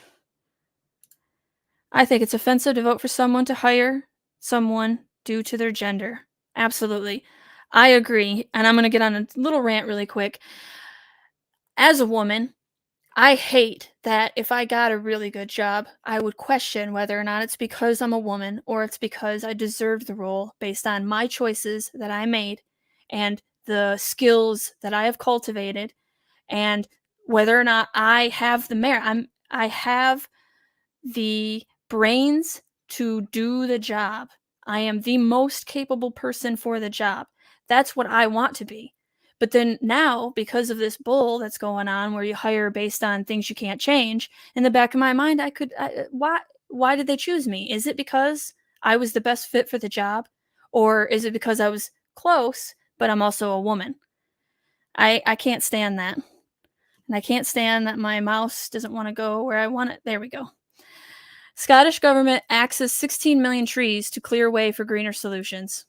I think it's offensive to vote for someone to hire someone due to their gender. Absolutely. I agree. And I'm going to get on a little rant really quick. As a woman, I hate that if I got a really good job, I would question whether or not it's because I'm a woman or it's because I deserve the role based on my choices that I made and the skills that I have cultivated and whether or not I have the merit. I have the brains to do the job. I am the most capable person for the job. That's what I want to be. But then now, because of this bull that's going on where you hire based on things you can't change, in the back of my mind, why did they choose me? Is it because I was the best fit for the job? Or is it because I was close, but I'm also a woman? I can't stand that. And I can't stand that my mouse doesn't want to go where I want it. There we go. Scottish government axes 16 million trees to clear way for greener solutions.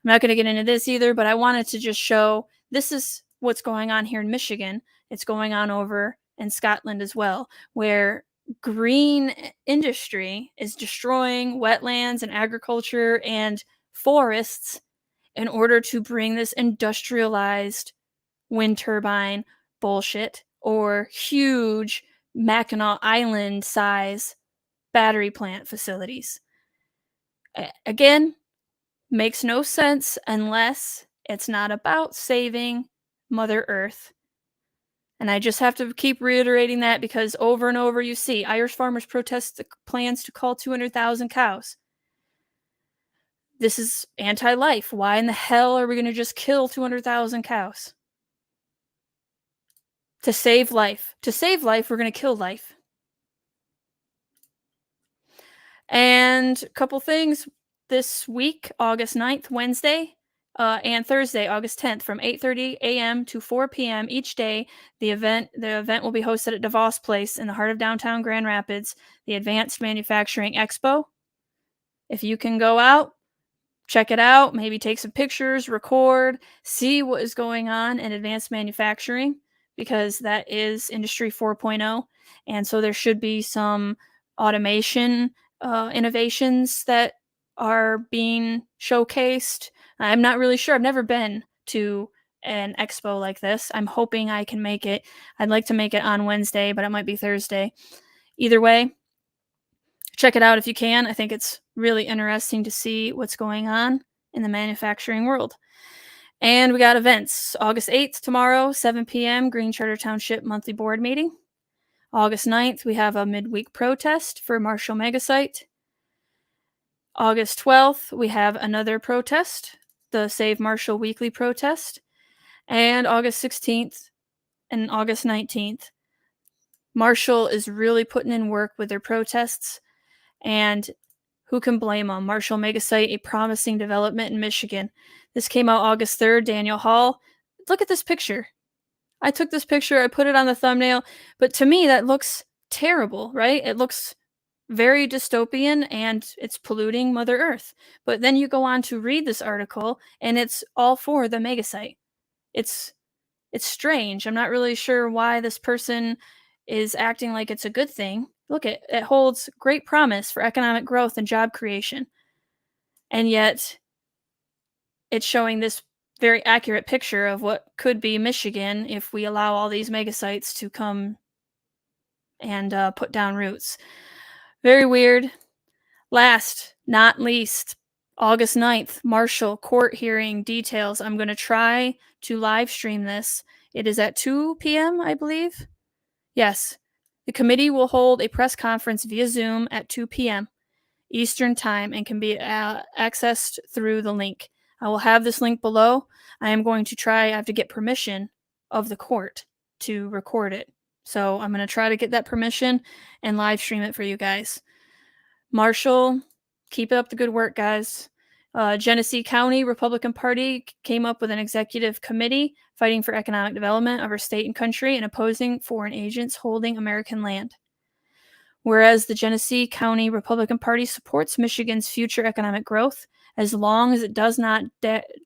I'm not going to get into this either, but I wanted to just show this is what's going on here in Michigan. It's going on over in Scotland as well, where green industry is destroying wetlands and agriculture and forests in order to bring this industrialized wind turbine bullshit or huge Mackinac Island size battery plant facilities. Again, makes no sense unless it's not about saving Mother Earth. And I just have to keep reiterating that because over and over you see Irish farmers protest the plans to cull 200,000 cows. This is anti-life. Why in the hell are we going to just kill 200,000 cows? To save life. To save life, we're going to kill life. And a couple things this week, August 9th, Wednesday, and Thursday, August 10th, from 8:30 a.m. to 4 p.m. each day. The event will be hosted at DeVos Place in the heart of downtown Grand Rapids, the Advanced Manufacturing Expo. If you can go out, check it out, maybe take some pictures, record, see what is going on in advanced manufacturing, because that is Industry 4.0. And so there should be some automation innovations that are being showcased. I'm not really sure. I've never been to an expo like this. I'm hoping I can make it. I'd like to make it on Wednesday, but it might be Thursday. Either way, check it out if you can. I think it's really interesting to see what's going on in the manufacturing world. And we got events. August 8th, tomorrow, 7 p.m., Green Charter Township monthly board meeting. August 9th, we have a midweek protest for Marshall Megasite. August 12th, we have another protest, the Save Marshall weekly protest. And August 16th and August 19th, Marshall is really putting in work with their protests, and who can blame them? Marshall Megasite, a promising development in Michigan. This came out August 3rd, Daniel Hall. Look at this picture. I took this picture, I put it on the thumbnail, but to me that looks terrible, right? It looks very dystopian and it's polluting Mother Earth. But then you go on to read this article and it's all for the Megasite. It's strange. I'm not really sure why this person is acting like it's a good thing. Look, it holds great promise for economic growth and job creation. And yet it's showing this very accurate picture of what could be Michigan if we allow all these megasites to come and put down roots. Very weird. Last, not least, August 9th, Marshall court hearing details. I'm going to try to live stream this. It is at 2 p.m., I believe. Yes. The committee will hold a press conference via Zoom at 2 p.m. Eastern Time and can be accessed through the link. I will have this link below. I have to get permission of the court to record it. So I'm going to try to get that permission and live stream it for you guys. Marshall, keep up the good work, guys. Genesee County Republican Party came up with an executive committee fighting for economic development of our state and country and opposing foreign agents holding American land. Whereas the Genesee County Republican Party supports Michigan's future economic growth as long as it does not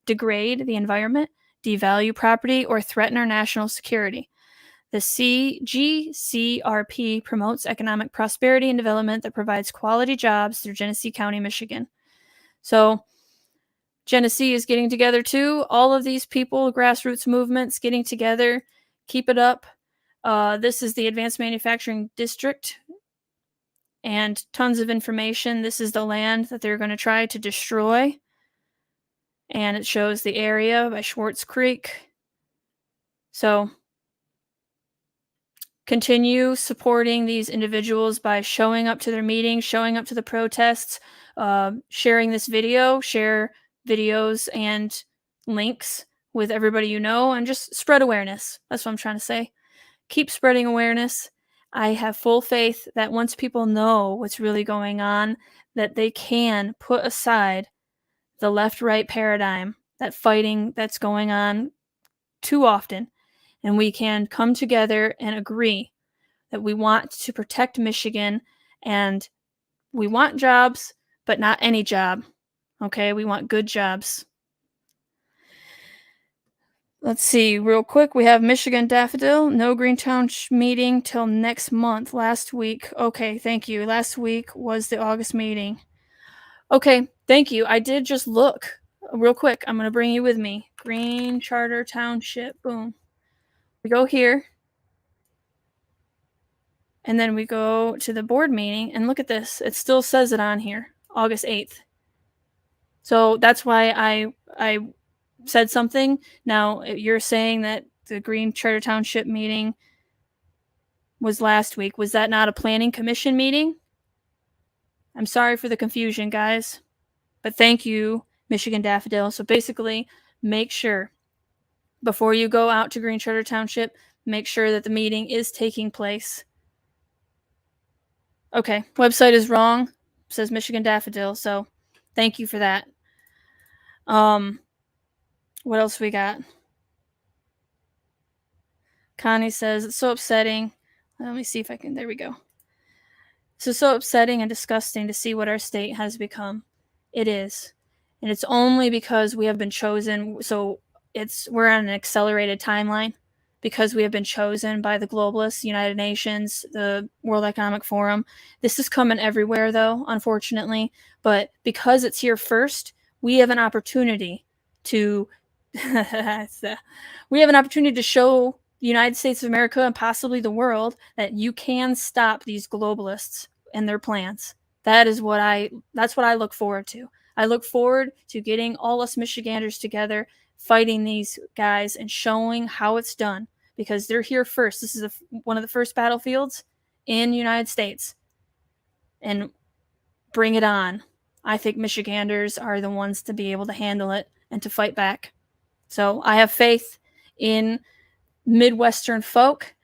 degrade the environment, devalue property, or threaten our national security. The GCRP promotes economic prosperity and development that provides quality jobs through Genesee County, Michigan. So Genesee is getting together too. All of these people, grassroots movements getting together. Keep it up. This is the Advanced Manufacturing District. And tons of information. This is the land that they're going to try to destroy. And it shows the area by Schwartz Creek. So continue supporting these individuals by showing up to their meetings, showing up to the protests, sharing this video, share videos and links with everybody you know, and just spread awareness. That's what I'm trying to say. Keep spreading awareness. I have full faith that once people know what's really going on, that they can put aside the left-right paradigm, that fighting that's going on too often, and we can come together and agree that we want to protect Michigan and we want jobs, but not any job. Okay, we want good jobs. Let's see, real quick. We have Michigan Daffodil. No Greentown meeting till next month. Last week. Okay, thank you. Last week was the August meeting. Okay, thank you. I did just look. Real quick, I'm going to bring you with me. Green Charter Township. Boom. We go here. And then we go to the board meeting. And look at this. It still says it on here. August 8th. So that's why I said something. Now, you're saying that the Green Charter Township meeting was last week. Was that not a planning commission meeting? I'm sorry for the confusion, guys. But thank you, Michigan Daffodil. So basically, make sure before you go out to Green Charter Township, make sure that the meeting is taking place. Okay, website is wrong. It says Michigan Daffodil. So thank you for that. What else we got? Connie says, it's so upsetting. Let me see if I can, there we go. So upsetting and disgusting to see what our state has become. It is. And it's only because we have been chosen. So we're on an accelerated timeline because we have been chosen by the globalists, United Nations, the World Economic Forum. This is coming everywhere though, unfortunately. But because it's here first, we have an opportunity to show the United States of America and possibly the world that you can stop these globalists and their plans. That's what I look forward to. I look forward to getting all us Michiganders together, fighting these guys and showing how it's done, because they're here first. This is one of the first battlefields in the United States. And bring it on. I think Michiganders are the ones to be able to handle it and to fight back. So I have faith in Midwestern folk.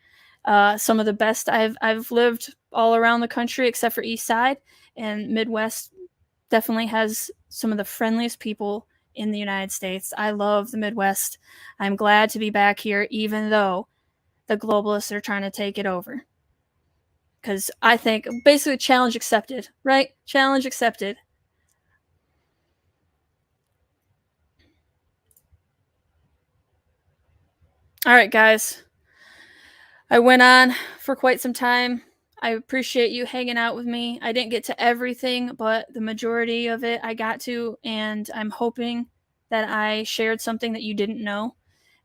Some of the best I've lived all around the country except for East Side, and Midwest definitely has some of the friendliest people in the United States. I love the Midwest. I'm glad to be back here, even though the globalists are trying to take it over. Because I think basically challenge accepted, right? Challenge accepted. All right, guys. I went on for quite some time. I appreciate you hanging out with me. I didn't get to everything, but the majority of it I got to, and I'm hoping that I shared something that you didn't know.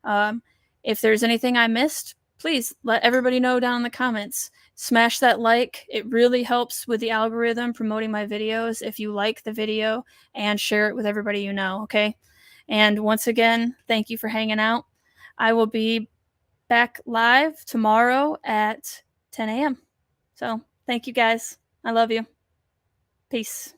Um, if there's anything I missed, please let everybody know down in the comments. Smash that like. It really helps with the algorithm promoting my videos if you like the video, and share it with everybody you know, okay? And once again, thank you for hanging out. I will be back live tomorrow at 10 a.m. So thank you guys. I love you. Peace.